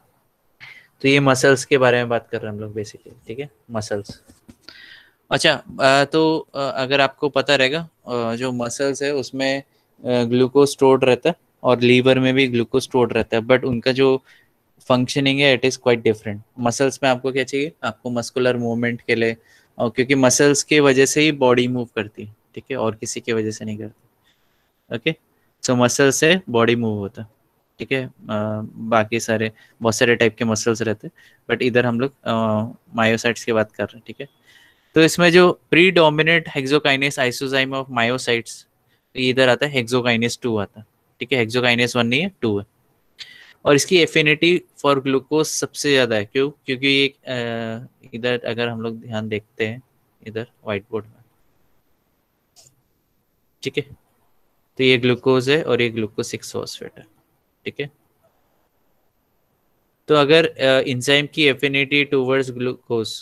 तो ये मसल्स के बारे में बात कर रहे हैं हम लोग बेसिकली। ठीक है, मसल्स। अच्छा, तो अगर आपको पता रहेगा, जो मसल्स है उसमें ग्लूकोज स्टोर्ड रहता है, और लीवर में भी ग्लूकोज स्टोर्ड रहता है, बट उनका जो फंक्शनिंग है it is quite different. Muscles में आपको क्या चाहिए? आपको मस्कुलर मूवमेंट के लिए, और क्योंकि मसल्स की वजह से ही बॉडी मूव करती है, ठीक है, और किसी की वजह से नहीं करती। ओके, सो मसल से बॉडी मूव होता है। ठीक है, बाकी सारे बहुत सारे टाइप के मसल्स रहते हैं, बट इधर हम लोग मायोसाइट्स की बात कर रहे हैं। ठीक है, तो इसमें जो predominant hexokinase isozyme of myocytes, इधर आता है हेक्सोकाइनेस 2 आता है। ठीक है, हेक्सोकाइनेस 1 नहीं है, 2 है। और इसकी एफिनिटी फॉर ग्लूकोज सबसे ज़्यादा है। क्यों? क्योंकि ये इधर अगर हम लोग ध्यान देखते हैं इधर व्हाइट बोर्ड में, ठीक है, तो ये ग्लूकोज है और ये ग्लूकोज 6 फॉस्फेट है। ठीक है, तो अगर इंजाइम की एफिनिटी टूवर्ड्स ग्लूकोज,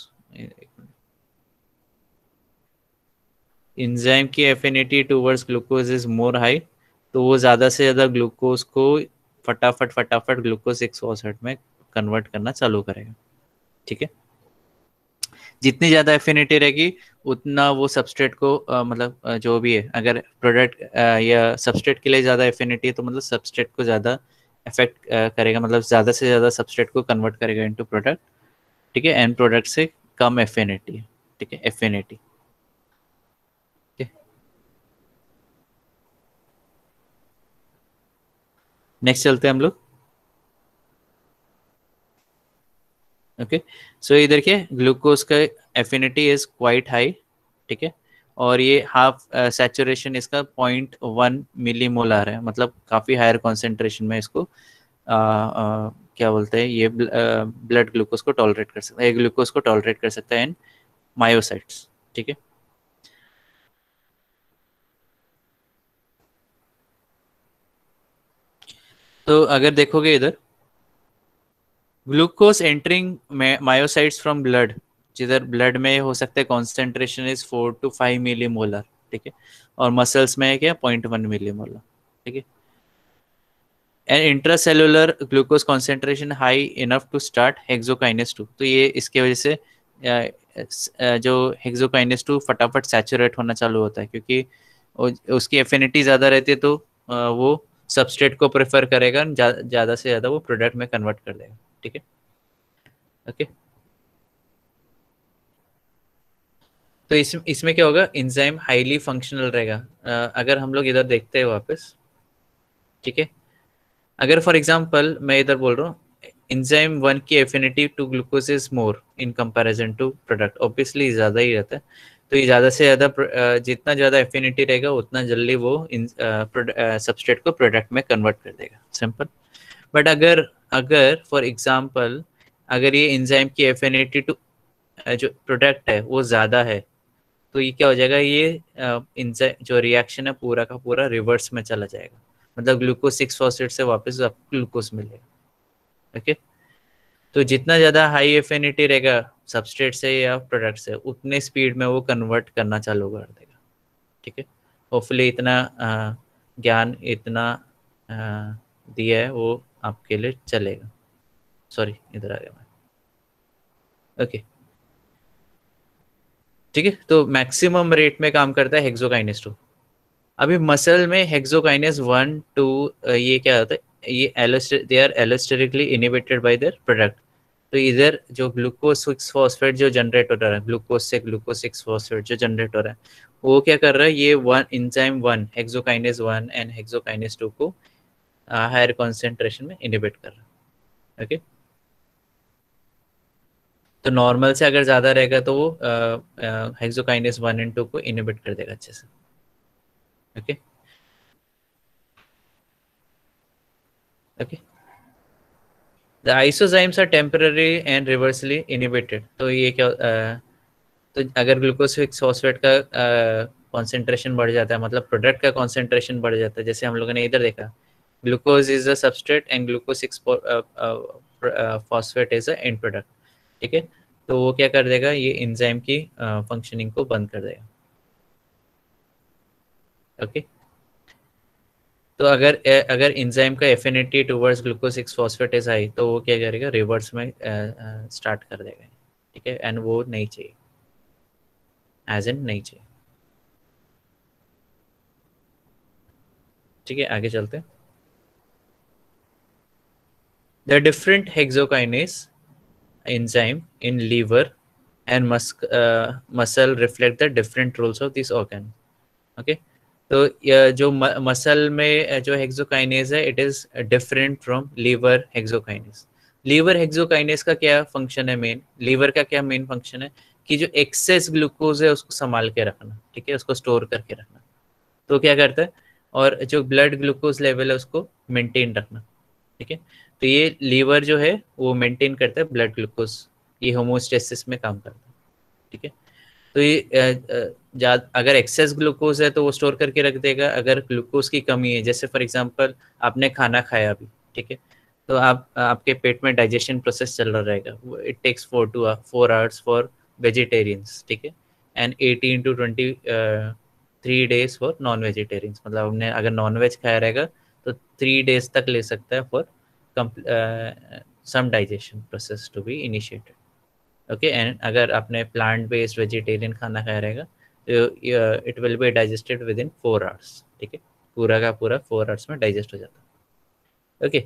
इंजाइम की affinity towards glucose is more high, तो वो ज़्यादा से ज़्यादा ग्लूकोज को फटाफट फटाफट ग्लूकोज 6 फॉस्फेट में कन्वर्ट करना चालू करेगा। ठीक है, जितनी ज़्यादा एफिनिटी रहेगी उतना वो सबस्ट्रेट को मतलब जो भी है, अगर प्रोडक्ट या सबस्ट्रेट के लिए ज़्यादा एफिनिटी है, तो मतलब सबस्ट्रेट को ज़्यादा इफेक्ट करेगा, मतलब ज़्यादा से ज़्यादा सबस्ट्रेट को कन्वर्ट करेगा इनटू प्रोडक्ट। ठीक है, एंड प्रोडक्ट से कम एफिनिटी। ठीक है, एफिनिटी। नेक्स्ट चलते हैं हम लोग। ओके, सो इधर क्या ग्लूकोज का एफिनिटी इज क्वाइट हाई। ठीक है, और ये हाफ सैचुरेशन इसका 0.1 मिली मोलार है, मतलब काफ़ी हायर कॉन्सेंट्रेशन में इसको क्या बोलते हैं, ये ब्लड ग्लूकोज को टॉलरेट कर सकता है, ग्लूकोज को टॉलरेट कर सकता है इन मायोसाइट्स। ठीक है, तो अगर देखोगे इधर glucose entering myocytes from blood, जिधर ब्लड में हो सकता है concentration is 4 to 5 millimolar. ठीक है, और मसल्स में है क्या 0.1 मिली मोलर। ठीक है, and intracellular glucose concentration high enough to start hexokinase 2। तो ये इसके वजह से जो हेक्सोकाइनेस 2 फटाफट सैचुरेट होना चालू होता है, क्योंकि उसकी एफिनिटी ज़्यादा रहती है, तो वो सबस्ट्रेट को प्रेफर करेगा, ज़्यादा से ज़्यादा वो प्रोडक्ट में कन्वर्ट कर देगा। ठीक है, ओके। तो इसमें क्या होगा, एंजाइम हाईली फंक्शनल रहेगा। अगर हम लोग इधर देखते हैं वापस, ठीक है, अगर फॉर एग्जांपल मैं इधर बोल रहा हूँ एंजाइम 1 की affinity to glucose is more in comparison to product, obviously ज़्यादा ही रहता है, तो ये ज़्यादा से ज़्यादा जितना ज़्यादा एफिनिटी रहेगा उतना जल्दी वो सबस्ट्रेट को प्रोडक्ट में कन्वर्ट कर देगा, सिंपल। बट अगर अगर फॉर एग्जांपल अगर ये एंजाइम की एफिनिटी टू जो प्रोडक्ट है वो ज़्यादा है, तो ये क्या हो जाएगा, ये जो रिएक्शन है पूरा का पूरा रिवर्स में चला जाएगा, मतलब ग्लूकोज 6 फॉस्फेट से वापस आपको ग्लूकोज मिलेगा। ओके, तो जितना ज़्यादा हाई एफिनिटी रहेगा सबस्ट्रेट से या प्रोडक्ट से, उतने स्पीड में वो कन्वर्ट करना चालू कर देगा। ठीक है, होपफुली इतना ज्ञान इतना दिया है वो आपके लिए चलेगा। सॉरी, इधर आ गया मैं। ओके, ठीक है, तो मैक्सिमम रेट में काम करता है हेक्सोकाइनेस 2। अभी मसल में हेक्सोकाइनेस 1 2 ये क्या होता है, ये they are allosterically inhibited by their product. तो इधर जो ग्लूकोज 6 फॉस्फेट जो जनरेट हो रहा है, ग्लूकोज से ग्लूकोज 6 फॉस्फेट जो जनरेट हो रहा है, वो क्या कर रहा है, ये एंजाइम 1 हेक्सोकाइनेस 1 एंड हेक्सोकाइनेस 2 को हायर कॉन्सेंट्रेशन में इनिबिट कर रहा है। ओके, तो नॉर्मल से अगर ज़्यादा रहेगा तो वो हेक्सोकाइनेस 1 एंड 2 को इनिबिट कर देगा अच्छे से। Okay, okay, the isozymes are temporary and reversibly inhibited. तो ये क्या तो अगर ग्लूकोज 6 फॉस्फेट का कॉन्सेंट्रेशन बढ़ जाता है, मतलब प्रोडक्ट का कॉन्सेंट्रेशन बढ़ जाता है, जैसे हम लोगों ने इधर देखा, glucose is a substrate and glucose 6 phosphate is a and product. ठीक है, तो वो क्या कर देगा, ये एंजाइम की फंक्शनिंग को बंद कर देगा। ओके, तो अगर एंजाइम का affinity towards glucose 6 phosphate is high, तो वो क्या करेगा, रिवर्स में स्टार्ट कर देगा। ठीक है, एंड वो नहीं चाहिए, एज इन नहीं चाहिए। ठीक है, आगे चलते हैं। The different hexokinase enzyme in liver and muscle reflect the different roles of this organ. Okay, तो जो मसल में जो हेक्सोकाइनेज है, it is different from liver hexokinase. Liver hexokinase का क्या फंक्शन है, मेन लीवर का क्या मेन फंक्शन है कि जो एक्सेस ग्लूकोज है उसको संभाल के रखना, ठीक है, उसको स्टोर करके रखना। तो क्या करता है, और जो ब्लड ग्लूकोज लेवल है उसको मेंटेन रखना। ठीक है, तो ये लीवर जो है वो मेंटेन करता है ब्लड ग्लूकोज, ये होमोस्टेसिस में काम करता है। ठीक है, तो ये अगर एक्सेस ग्लूकोज है तो वो स्टोर करके रख देगा, अगर ग्लूकोज की कमी है, जैसे फॉर एग्जांपल आपने खाना खाया अभी, ठीक है, तो आपके पेट में डाइजेशन प्रोसेस चल रहा रहेगा, it takes 4 hours for vegetarians. ठीक है, and 18 to 23 days for non vegetarians, मतलब हमने अगर नॉन वेज खाया रहेगा तो 3 days तक ले सकता है for some digestion process to be initiated. Okay, and अगर आपने प्लांट बेस्ड वेजिटेरियन खाना खाया रहेगा तो it will be digested with in 4 hours. ठीक है, पूरा का पूरा 4 आवर्स में डाइजेस्ट हो जाता है। ओके,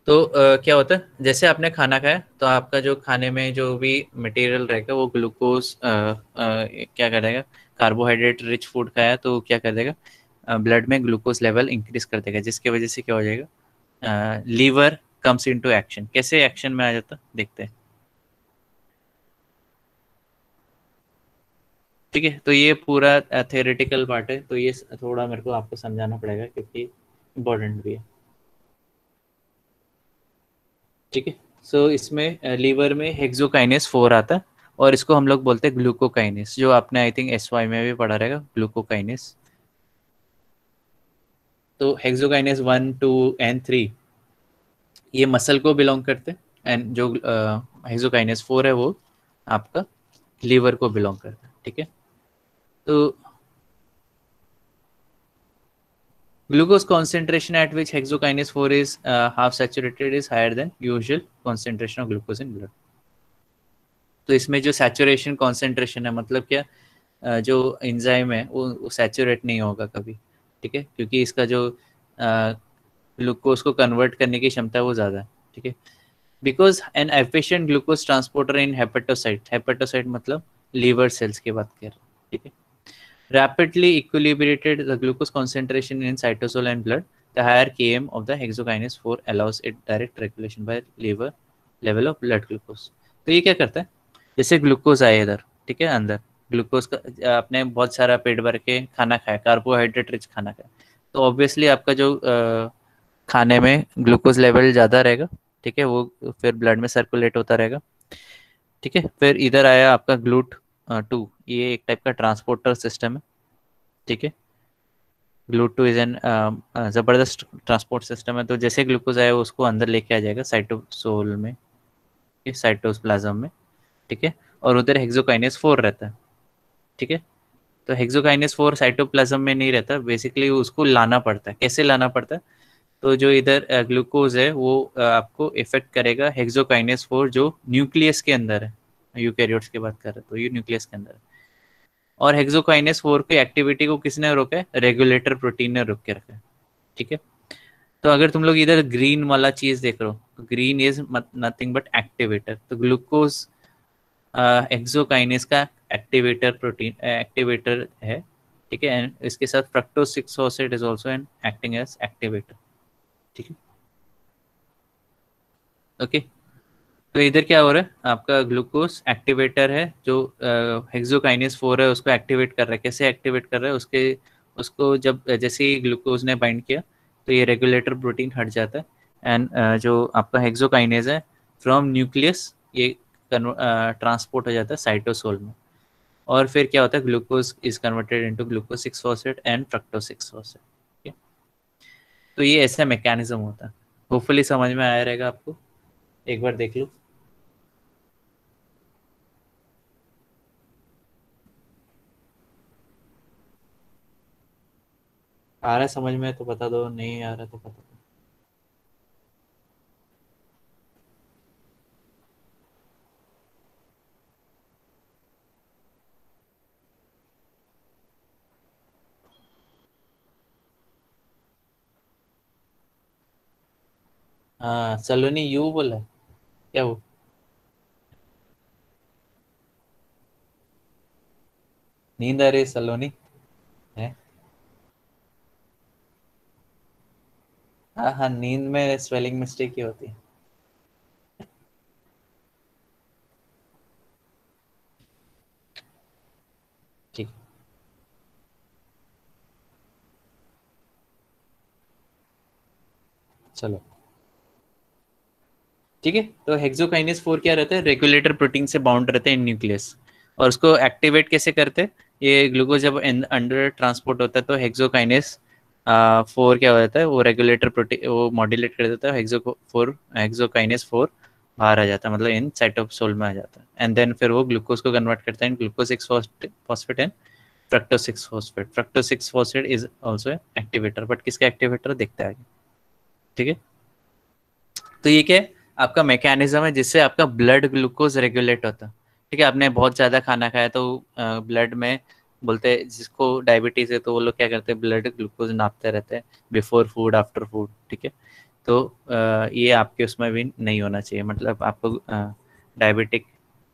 तो क्या होता है, जैसे आपने खाना खाया तो आपका जो खाने में जो भी मटेरियल रहेगा वो ग्लूकोज क्या करेगा, कार्बोहाइड्रेट रिच फूड खाया तो क्या कर देगा, ब्लड में ग्लूकोज लेवल इंक्रीज कर देगा, जिसकी वजह से क्या हो जाएगा, लीवर कम्स इनटू एक्शन। कैसे एक्शन में आ जाता देखते हैं। ठीक है, तो ये पूरा थ्योरेटिकल पार्ट है, तो ये थोड़ा मेरे को आपको समझाना पड़ेगा क्योंकि इम्पोर्टेंट भी है। ठीक है, सो इसमें लीवर में हेक्सोकाइनेस 4 आता है और इसको हम लोग बोलते हैं ग्लूकोकाइनेस, जो आपने आई थिंक SY में भी पढ़ा रहेगा, ग्लूकोकाइनेस। तो हेक्सोकाइनेस 1 2 एंड 3 ये मसल को बिलोंग करते हैं, एंड जो हेक्सोकाइनेस 4 है वो आपका लीवर को बिलोंग करता है। ठीक है, तो Glucose concentration at which hexokinase 4 is half saturated is higher than usual concentration of glucose in blood. तो इसमें जो सैचुरेशन कॉन्सेंट्रेशन है मतलब क्या, जो एंजाइम है वो सैचुरेट नहीं होगा कभी, ठीक है, क्योंकि इसका जो ग्लूकोज को कन्वर्ट करने की क्षमता है वो ज़्यादा है, ठीक है. Because N efficient glucose transporter in hepatocyte, hepatocyte मतलब लीवर सेल्स की बात कर रहे हैं, ठीक है. Rapidly equilibrated the glucose concentration in cytosol and blood, the higher km of the hexokinase 4 allows it direct regulation by liver level of blood glucose. तो ये क्या करता है, जैसे ग्लूकोज आए इधर, ठीक है, अंदर ग्लूकोज का आपने बहुत सारा पेट भर के खाना खाया, कार्बोहाइड्रेट रिच खाना खाया, तो ऑब्वियसली आपका जो खाने में ग्लूकोज लेवल ज़्यादा रहेगा, ठीक है, वो फिर ब्लड में सर्कुलेट होता रहेगा, ठीक है. फिर इधर आया आपका ग्लूट 2, ये एक टाइप का ट्रांसपोर्टर सिस्टम है, ठीक है. ग्लूट 2 इज एन ज़बरदस्त ट्रांसपोर्ट सिस्टम है. तो जैसे ग्लूकोज आया उसको अंदर लेके आ जाएगा साइटोसोल में, साइटोप्लाज्म में, ठीक है. और उधर हेक्सोकाइनेस 4 रहता है, ठीक है. तो हेक्सोकाइनेस 4 साइटोप्लाज्म में नहीं रहता, बेसिकली उसको लाना पड़ता है. कैसे लाना पड़ता है, तो जो इधर ग्लूकोज है वो आपको इफेक्ट करेगा हेक्सोकाइनेस 4 जो न्यूक्लियस के अंदर है, यूकैरियोट्स की बात कर रहे हैं तो ये न्यूक्लियस के अंदर है. और हेक्सोकाइनेस 4 की एक्टिविटी को किसने रोका है, रेगुलेटर प्रोटीन ने रोक के रखा है, ठीक है. तो अगर तुम लोग इधर ग्रीन वाला चीज देख रहे हो, तो green is nothing but activator. तो ग्लूकोज हेक्सोकाइनेस का एक्टिवेटर प्रोटीन एक्टिवेटर है, ठीक है. एंड इसके साथ fructose 6 phosphate is also an acting as activator, ठीक है. ओके, तो इधर क्या हो रहा है, आपका ग्लूकोज एक्टिवेटर है जो हेक्सोकाइनेस 4 है उसको एक्टिवेट कर रहा है. कैसे एक्टिवेट कर रहा है, उसको जब जैसे ही ग्लूकोज ने बाइंड किया तो ये रेगुलेटर प्रोटीन हट जाता है. एंड जो आपका हेक्सोकाइनेज है फ्रॉम न्यूक्लियस ये ट्रांसपोर्ट हो जाता है साइटोसोल में. और फिर क्या होता है, glucose is converted into glucose 6 phosphate and fructose 6 phosphate. तो ये ऐसा मैकेनिज्म होता है. होपफुली समझ में आया रहेगा आपको, एक बार देख लो. आ रहा है समझ में तो बता दो, नहीं आ रहा तो बता दो. हाँ सलोनी यू बोला है? क्या वो नींद आ रही है सलोनी है? हाँ हाँ, नींद में स्पेलिंग मिस्टेक ही होती है. ठीक, चलो ठीक है. तो हेक्सोकाइनेस 4 क्या रहता है, रेगुलेटर प्रोटीन से बाउंड रहते हैं इन न्यूक्लियस. और उसको एक्टिवेट कैसे करते हैं, ये ग्लूकोज जब अंडर ट्रांसपोर्ट होता है तो हेक्सोकाइनेस 4 क्या हो जाता है, वो रेगुलेटर प्रोटीन वो मॉड्यूलेट कर देता है. हेक्सोकाइनेस 4 बाहर आ जाता है, मतलब इन साइटोसोल में आ जाता है. एंड देन फिर वो ग्लूकोज को कन्वर्ट करता है in glucose 6 phosphate and fructose 6 phosphate. Fructose 6 phosphate is also activator, but किसका एक्टिवेटर देखता है आगे, ठीक है. तो ये क्या है, आपका मैकेनिज्म है जिससे आपका ब्लड ग्लूकोज रेगुलेट होता है, ठीक है. आपने बहुत ज़्यादा खाना खाया तो ब्लड में बोलते हैं, जिसको डायबिटीज़ है तो वो लोग क्या करते हैं, ब्लड ग्लूकोज नापते रहते हैं बिफोर फूड आफ्टर फूड, ठीक है. तो ये आपके उसमें भी नहीं होना चाहिए, मतलब आपको डायबिटिक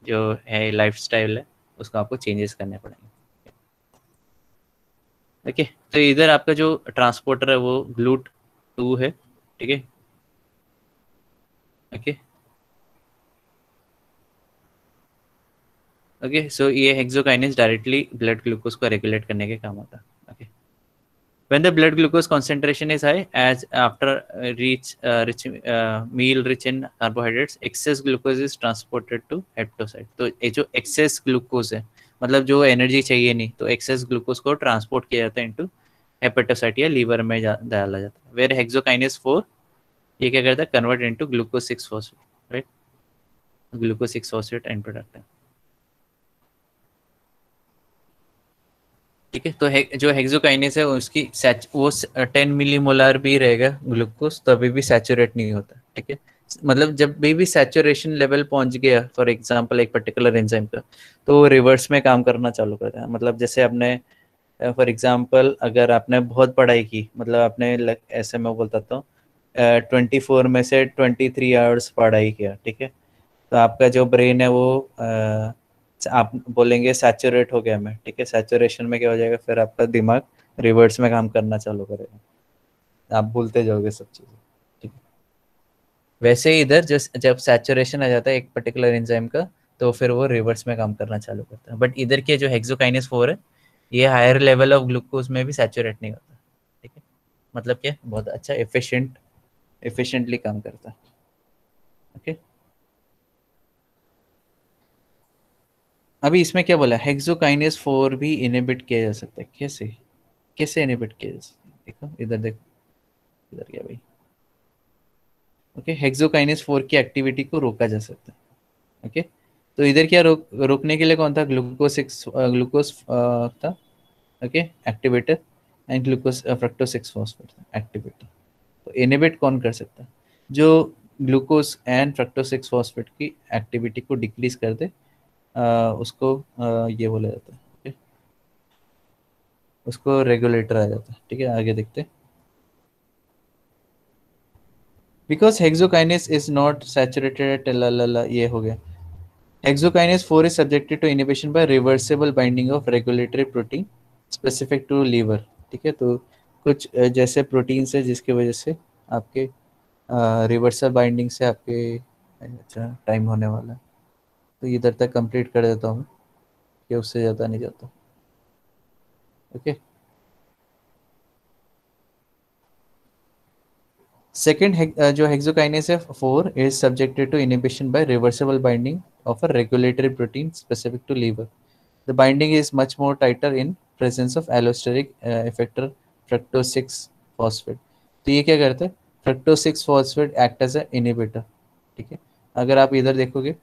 जो है लाइफस्टाइल है उसको आपको चेंजेस करने पड़ेंगे. ओके, तो इधर आपका जो ट्रांसपोर्टर है वो ग्लूट 2 है, ठीक है. ओके ओके, सो ये हेक्सोकाइनेज डायरेक्टली ब्लड ग्लूकोज को रेगुलेट करने के काम आता है. Okay, when the blood glucose concentration is high as after meal rich in carbohydrates, excess glucose is transported to hepatocyte. तो ये जो excess glucose है मतलब जो एनर्जी चाहिए नहीं, तो excess glucose को ट्रांसपोर्ट किया जाता है इनटू हेपेटोसाइट या लीवर में डाला जाता है. वेयर हेक्सोकाइनेस 4 ये क्या करता है, convert into glucose 6 phosphate, right. Glucose 6 phosphate and product है, ठीक है। तो जो हेक्सोकाइनेस है उसकी वो 10 मिलीमोलर भी रहेगा ग्लूकोज, तो अभी भी सैचुरेट नहीं होता। ठीक है, मतलब जब भी सैचुरेशन लेवल पहुंच गया फॉर एग्जांपल एक पर्टिकुलर एंजाइम का, तो वो रिवर्स में काम करना चालू करता है। मतलब जैसे आपने फॉर एग्जांपल अगर आपने बहुत पढ़ाई की, मतलब आपने ऐसे मैं बोलता हूँ 24 में से 23 आवर्स पढ़ाई किया, ठीक है, तो आपका जो ब्रेन है वो आप बोलेंगे सैचुरेट हो गया मैं, ठीक है, सैचुरेशन में क्या हो जाएगा, फिर आपका दिमाग रिवर्स में काम करना चालू करेगा, आप भूलते जाओगे सब चीज़ें। ठीक है, वैसे ही इधर जब सैचुरेशन आ जाता है एक पर्टिकुलर एंजाइम का, तो फिर वो रिवर्स में काम करना चालू करता है। बट इधर के जो हेक्सोकाइनेस 4 है, ये हायर लेवल ऑफ ग्लूकोज में भी सैचुरेट नहीं होता। ठीक है, मतलब क्या, बहुत अच्छा एफिशिएंटली काम करता है। ओके, अभी इसमें क्या बोला, हेक्सोकाइनेस 4 भी इनहिबिट किया जा सकता है। कैसे कैसे इनहिबिट किया जा सकता है, देखो इधर देखो, इधर क्या भाई। ओके, हेक्सोकाइनेस 4 की एक्टिविटी को रोका जा सकता है। ओके, तो इधर क्या रोकने के लिए कौन था, ग्लूकोज था। Okay, activator, and glucose fructose 6 phosphate था एक्टिवेटर। तो इनहिबिट कौन कर सकता है, जो ग्लूकोज एंड फ्रक्टोज 6 फॉस्फेट की एक्टिविटी को डिक्रीज कर दे, उसको ये बोला जाता है। okay? उसको रेगुलेटर आ जाता है। ठीक है, आगे देखते हैं। Because hexokinase is not saturated, ये हो गया। Hexokinase 4 is subjected to inhibition by reversible binding of regulatory protein specific to liver। ठीक है, तो कुछ जैसे प्रोटीन है जिसकी वजह से आपके रिवर्सल बाइंडिंग से आपके, अच्छा टाइम होने वाला है, तो इधर तक कंप्लीट कर देता हूँ मैं, कि उससे ज़्यादा नहीं जाता। ओके, सेकेंड जो हेक्सोकाइनेस है 4 is subjected to inhibition by reversible binding of a regulatory protein specific to liver. The binding is much more tighter in presence of allosteric effector fructose 6 phosphate। तो ये क्या करता है, fructose 6 phosphate act as a inhibitor। ठीक है, अगर आप इधर देखोगे,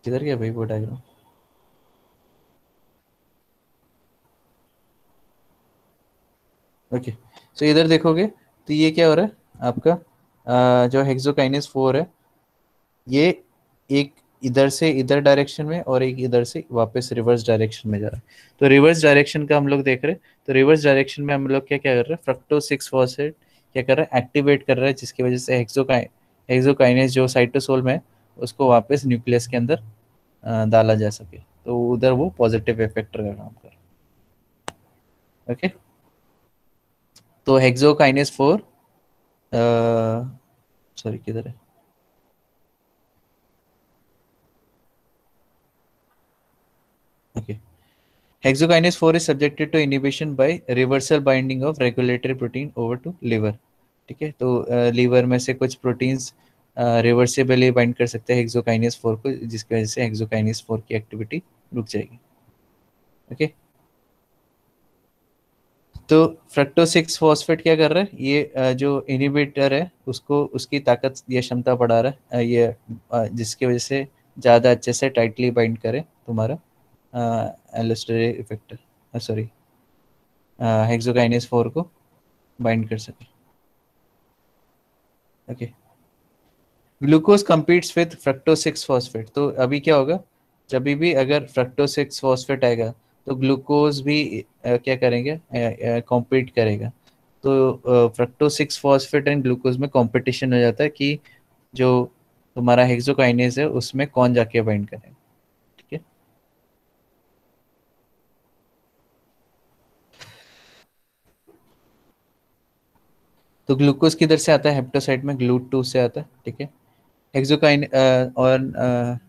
किधर गया भाई वो डायग्राम। ओके, सो इधर देखोगे तो ये क्या हो रहा है आपका, जो हेक्सोकाइनेस 4 है, ये एक इधर से इधर डायरेक्शन में और एक इधर से वापस रिवर्स डायरेक्शन में जा रहा है। तो रिवर्स डायरेक्शन का हम लोग देख रहे हैं, तो रिवर्स डायरेक्शन में हम लोग क्या क्या कर रहे हैं, फ्रक्टोज 6 फॉस्फेट क्या कर रहा है, एक्टिवेट कर रहा है, जिसकी वजह से हेक्सोकाइनेस जो साइटोसोल में है, उसको वापस न्यूक्लियस के अंदर डाला जा सके, तो उधर वो पॉजिटिव इफेक्टर का काम कर रहा है। ओके, तो हेक्सोकाइनेस 4, सॉरी किधर है, okay, Hexokinase 4 is subjected to inhibition by reversal binding of regulatory protein over to liver। ठीक है, तो लीवर में से कुछ प्रोटीन्स रिवर्सिबली बाइंड कर सकते हैं हेक्सोकाइनेस 4 को, जिसकी वजह से हेक्सोकाइनेस 4 की एक्टिविटी रुक जाएगी। ओके, तो फ्रक्टोज 6 फॉस्फेट क्या कर रहा है, ये जो इनहिबिटर है उसको उसकी ताकत या क्षमता बढ़ा रहा है, जिसकी वजह से ज़्यादा अच्छे से टाइटली बाइंड करे तुम्हारा एलोस्टेरिक इफेक्टर, सॉरी हेक्सोकाइनेस 4 को बाइंड कर सके। Okay, glucose competes with fructose 6 phosphate. तो अभी क्या होगा, जब भी अगर फ्रक्टोज 6 फॉस्फेट आएगा, तो ग्लूकोज भी क्या करेंगे, कॉम्पीट करेगा। तो फ्रक्टोज 6 फॉस्फेट एंड ग्लूकोज में कंपटीशन हो जाता है कि जो तुम्हारा हेक्सोकाइनेज है उसमें कौन जाके बाइंड करेगा। ठीक है, तो ग्लूकोज किधर से आता है, हेप्टोसाइट में GLUT2 से आता है। ठीक है, हेक्सोकाइन और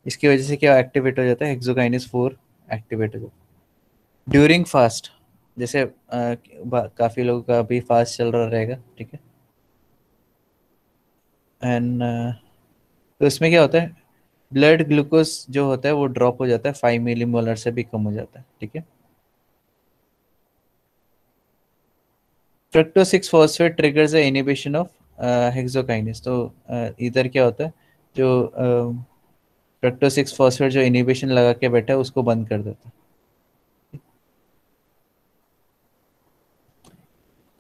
इसकी वजह से क्या एक्टिवेट हो जाता है, हेक्सोकाइनेस 4 एक्टिवेट हो जाता है ड्यूरिंग फास्ट। जैसे काफ़ी लोगों का अभी फास्ट चल रहा रहेगा। ठीक है, एंड तो इसमें क्या होता है, ब्लड ग्लूकोज जो होता है वो ड्रॉप हो जाता है, 5 मिलीमोलर से भी कम हो जाता है। ठीक है, fructose 6 phosphate triggers the inhibition of hexokinase. तो इधर क्या होता है, जो फ्रक्टोज 6 फॉस्फेट जो इनिबिशन लगा के बैठा है उसको बंद कर देता है।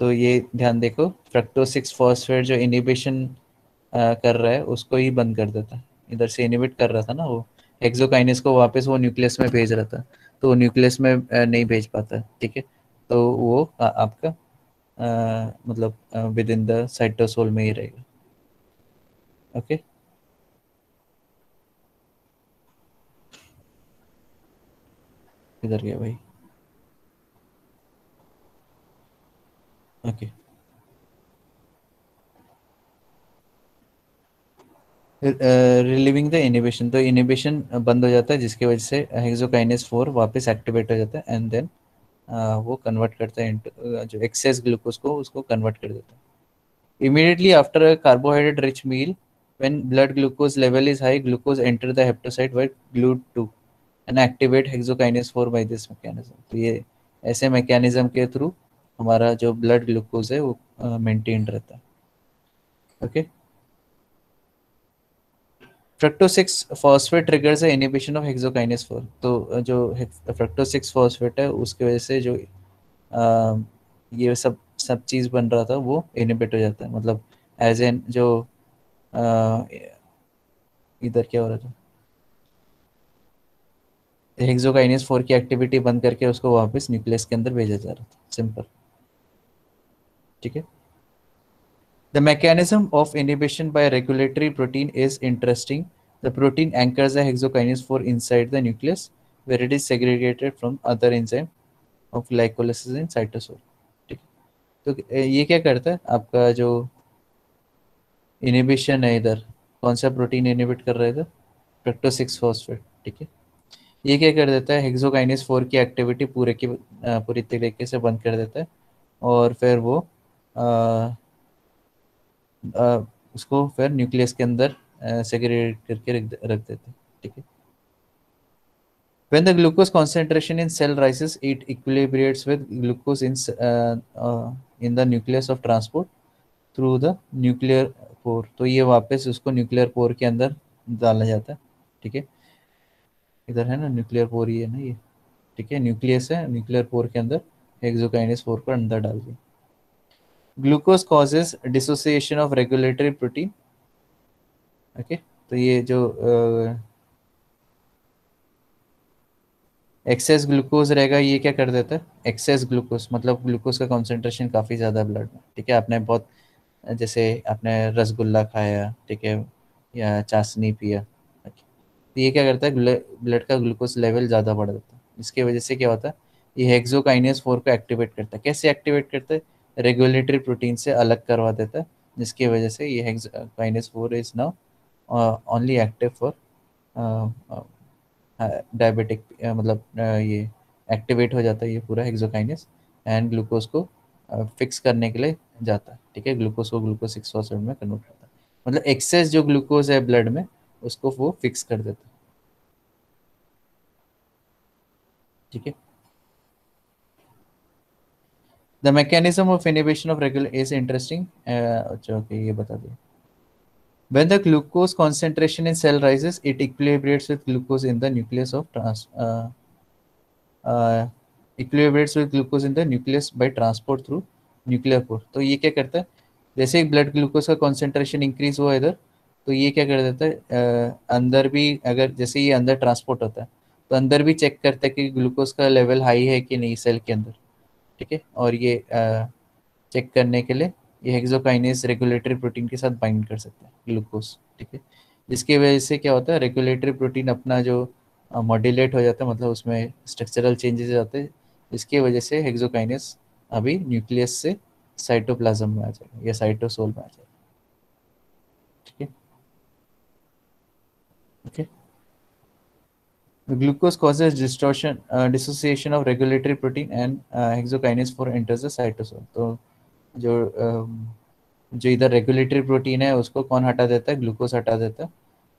तो ये ध्यान देखो, फ्रक्टोज 6 फॉस्फेट जो इनिबिशन कर रहा है उसको ही बंद कर देता है। इधर से इनिबिट कर रहा था ना वो हेक्सोकाइनेस को, वापस वो न्यूक्लियस में भेज रहा था, तो वो न्यूक्लियस में नहीं भेज पाता। ठीक है, तो वो आपका मतलब विद इन द साइटोसोल में ही रहेगा। ओके, इधर गया भाई। ओके, रिलीविंग द इनिबिशन, तो इनिबिशन बंद हो जाता है जिसकी वजह से हेक्सोकाइनेस 4 वापस एक्टिवेट हो जाता है एंड देन वो कन्वर्ट करता है into, जो एक्सेस ग्लूकोज को उसको कन्वर्ट कर देता है। Immediately after a carbohydrate-rich meal, when blood glucose level is high, glucose enter the hepatocyte by GLUT2 and activate hexokinase 4 by this mechanism. तो ये ऐसे मैकेनिज्म के थ्रू हमारा जो ब्लड ग्लूकोज है वो मेंटेन रहता है। Okay, fructose 6 phosphate triggers the inhibition of hexokinase 4। तो जो फ्रक्टोज 6 फॉस्फेट है उसकी वजह से जो ये सब सब चीज़ बन रहा था वो इनहिबिट हो जाता है। मतलब एज एन जो इधर क्या हो रहा था, हेक्सोकाइनेस 4 की एक्टिविटी बंद करके उसको वापस न्यूक्लियस के अंदर भेजा जा रहा था। सिंपल। ठीक है, the mechanism of inhibition by regulatory protein is interesting. The protein anchors the hexokinase 4 inside the nucleus where it is segregated from other enzyme of glycolysis in cytosol. ठीक है, तो ये क्या करता है, आपका जो इनहिबिशन है इधर, कौन सा प्रोटीन इनहिबिट कर रहा है इधर, फ्रक्टोज 6 फॉस्फेट। ठीक है, ये क्या कर देता है, हेक्सोकाइनेस 4 की एक्टिविटी पूरी तरीके से बंद कर देता है और फिर वो आ, आ, उसको फिर न्यूक्लियस के अंदर सेग्रीगेट करके रख देते हैं। ठीक है, when the glucose concentration in cell rises, it equilibrates with glucose in the nucleus of transport through the nuclear pore। तो ये वापस उसको न्यूक्लियर पोर के अंदर डाला जाता है। ठीक है, इधर है ना न्यूक्लियर पोर, ही है ना ये। ठीक है, न्यूक्लियस है, न्यूक्लियर पोर के अंदर हेक्सोकाइनेस 4 को अंदर डाल दिया। Glucose causes dissociation of regulatory protein. Okay, तो ये जो एक्सेस ग्लूकोज रहेगा ये क्या कर देता है, एक्सेस ग्लूकोज मतलब ग्लूकोज का कॉन्सेंट्रेशन काफ़ी ज़्यादा ब्लड में। ठीक है, आपने बहुत जैसे आपने रसगुल्ला खाया, ठीक है, या चाशनी पिया, तो ये क्या करता है, ब्लड का ग्लूकोज लेवल ज़्यादा बढ़ जाता है। इसकी वजह से क्या होता है, ये हेक्सोकाइनेस 4 को एक्टिवेट करता है। कैसे एक्टिवेट करता है, रेगुलेटरी प्रोटीन से अलग करवा देता है, जिसकी वजह से ये hexokinase 4 is now only active for diabetic, मतलब ये एक्टिवेट हो जाता है ये पूरा हेक्सोकाइनेस एंड ग्लूकोज को फिक्स करने के लिए जाता है। ठीक है, ग्लूकोज को ग्लूकोज 6 फॉस्फेट में कन्वर्ट करता है, मतलब एक्सेस जो ग्लूकोज है ब्लड में उसको वो फिक्स कर देता है। ठीक है, the mechanism of inhibition of regular is interesting. अच्छा ओके, ये बता दिया। When the glucose concentration in cell rises, it equilibrates with glucose in the nucleus of equilibrates with glucose in the nucleus by transport through nuclear pore। तो ये क्या करता है, जैसे ही ब्लड ग्लूकोज का कॉन्सेंट्रेशन इंक्रीज हुआ इधर, तो ये क्या कर देता है, अंदर भी अगर जैसे ये अंदर ट्रांसपोर्ट होता है तो अंदर भी चेक करता है कि ग्लूकोज का लेवल हाई है कि नहीं सेल के अंदर। ठीक है, और ये चेक करने के लिए ये हेक्सोकाइनेस रेगुलेटरी प्रोटीन के साथ बाइंड कर सकता है ग्लूकोज। ठीक है, जिसकी वजह से क्या होता है, रेगुलेटरी प्रोटीन अपना जो मॉड्यूलेट हो जाता है, मतलब उसमें स्ट्रक्चरल चेंजेस आते हैं, जिसकी वजह से हेक्सोकाइनेस अभी न्यूक्लियस से साइटोप्लाज्म में आ जाएगा या साइटोसोल में आ जाएगा। ठीक है, okay, glucose causes distortion dissociation of regulatory protein and hexokinase 4 enters the cytosol। तो जो जो इधर रेगुलेटरी प्रोटीन है उसको कौन हटा देता है, ग्लूकोज हटा देता है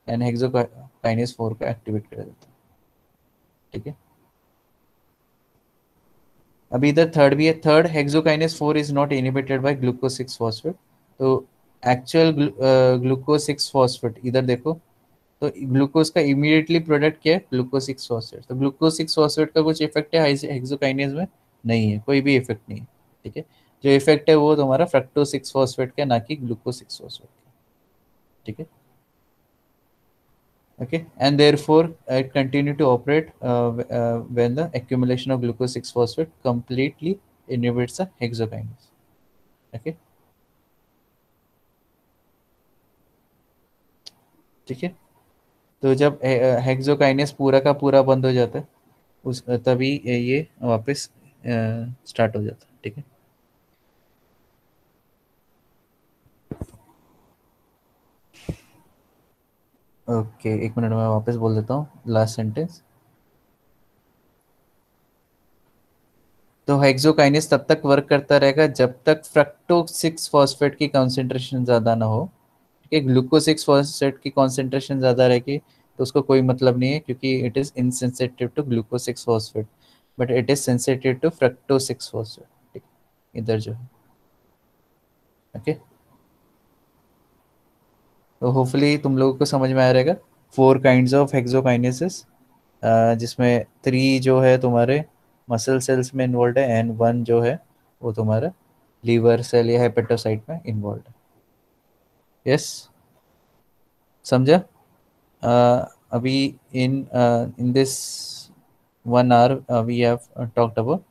एंड हेक्सोकाइनेस 4 को एक्टिवेट कर देता है। ठीक है, अभी इधर थर्ड भी है, third hexokinase 4 is not inhibited by glucose 6 phosphate. तो एक्चुअल ग्लूकोज 6 फॉस्फेट इधर देखो, तो ग्लूकोज का इमीडिएटली प्रोडक्ट क्या है? Glucose 6 phosphate. तो ग्लूकोज 6 फॉस्फेट का कुछ इफेक्ट है हेक्सोकाइनेज में? नहीं है, कोई भी इफेक्ट नहीं है। ठीक है, जो इफेक्ट है वो तुम्हारा फ्रक्टोज 6 फॉस्फेट का, ना कि ग्लूकोज 6 फॉस्फेट का। ठीक है, okay, and therefore it continue to operate when the accumulation of glucose 6 phosphate completely inhibits the hexokinase. Okay, ठीक है। तो जब हेक्सोकाइनेस पूरा का पूरा बंद हो जाता है, उस तभी ये वापस स्टार्ट हो जाता है। ठीक है, ओके, एक मिनट में वापस बोल देता हूँ लास्ट सेंटेंस। तो हेक्सोकाइनेस तब तक वर्क करता रहेगा जब तक फ्रक्टोज 6 फॉस्फेट की कंसंट्रेशन ज़्यादा ना हो। ठीक है, ग्लूकोज 6 फॉस्फेट की कंसंट्रेशन ज़्यादा रहेगी तो उसको कोई मतलब नहीं है, क्योंकि it is insensitive to glucose 6 phosphate, but it is sensitive to fructose 6 phosphate. ठीक, इधर जो है। ओके, तो होपफुली तुम लोगों को समझ में आ रहेगा। 4 काइंड्स ऑफ हेक्सोकाइनेसिस, जिसमें 3 जो है तुम्हारे मसल सेल्स में इन्वॉल्व है, एंड 1 जो है वो तुम्हारा लीवर सेल या हेपेटोसाइट में इन्वॉल्व है। यस, समझा? अभी in this 1 hour we have talked about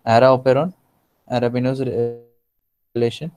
ara operon, arabinose relation,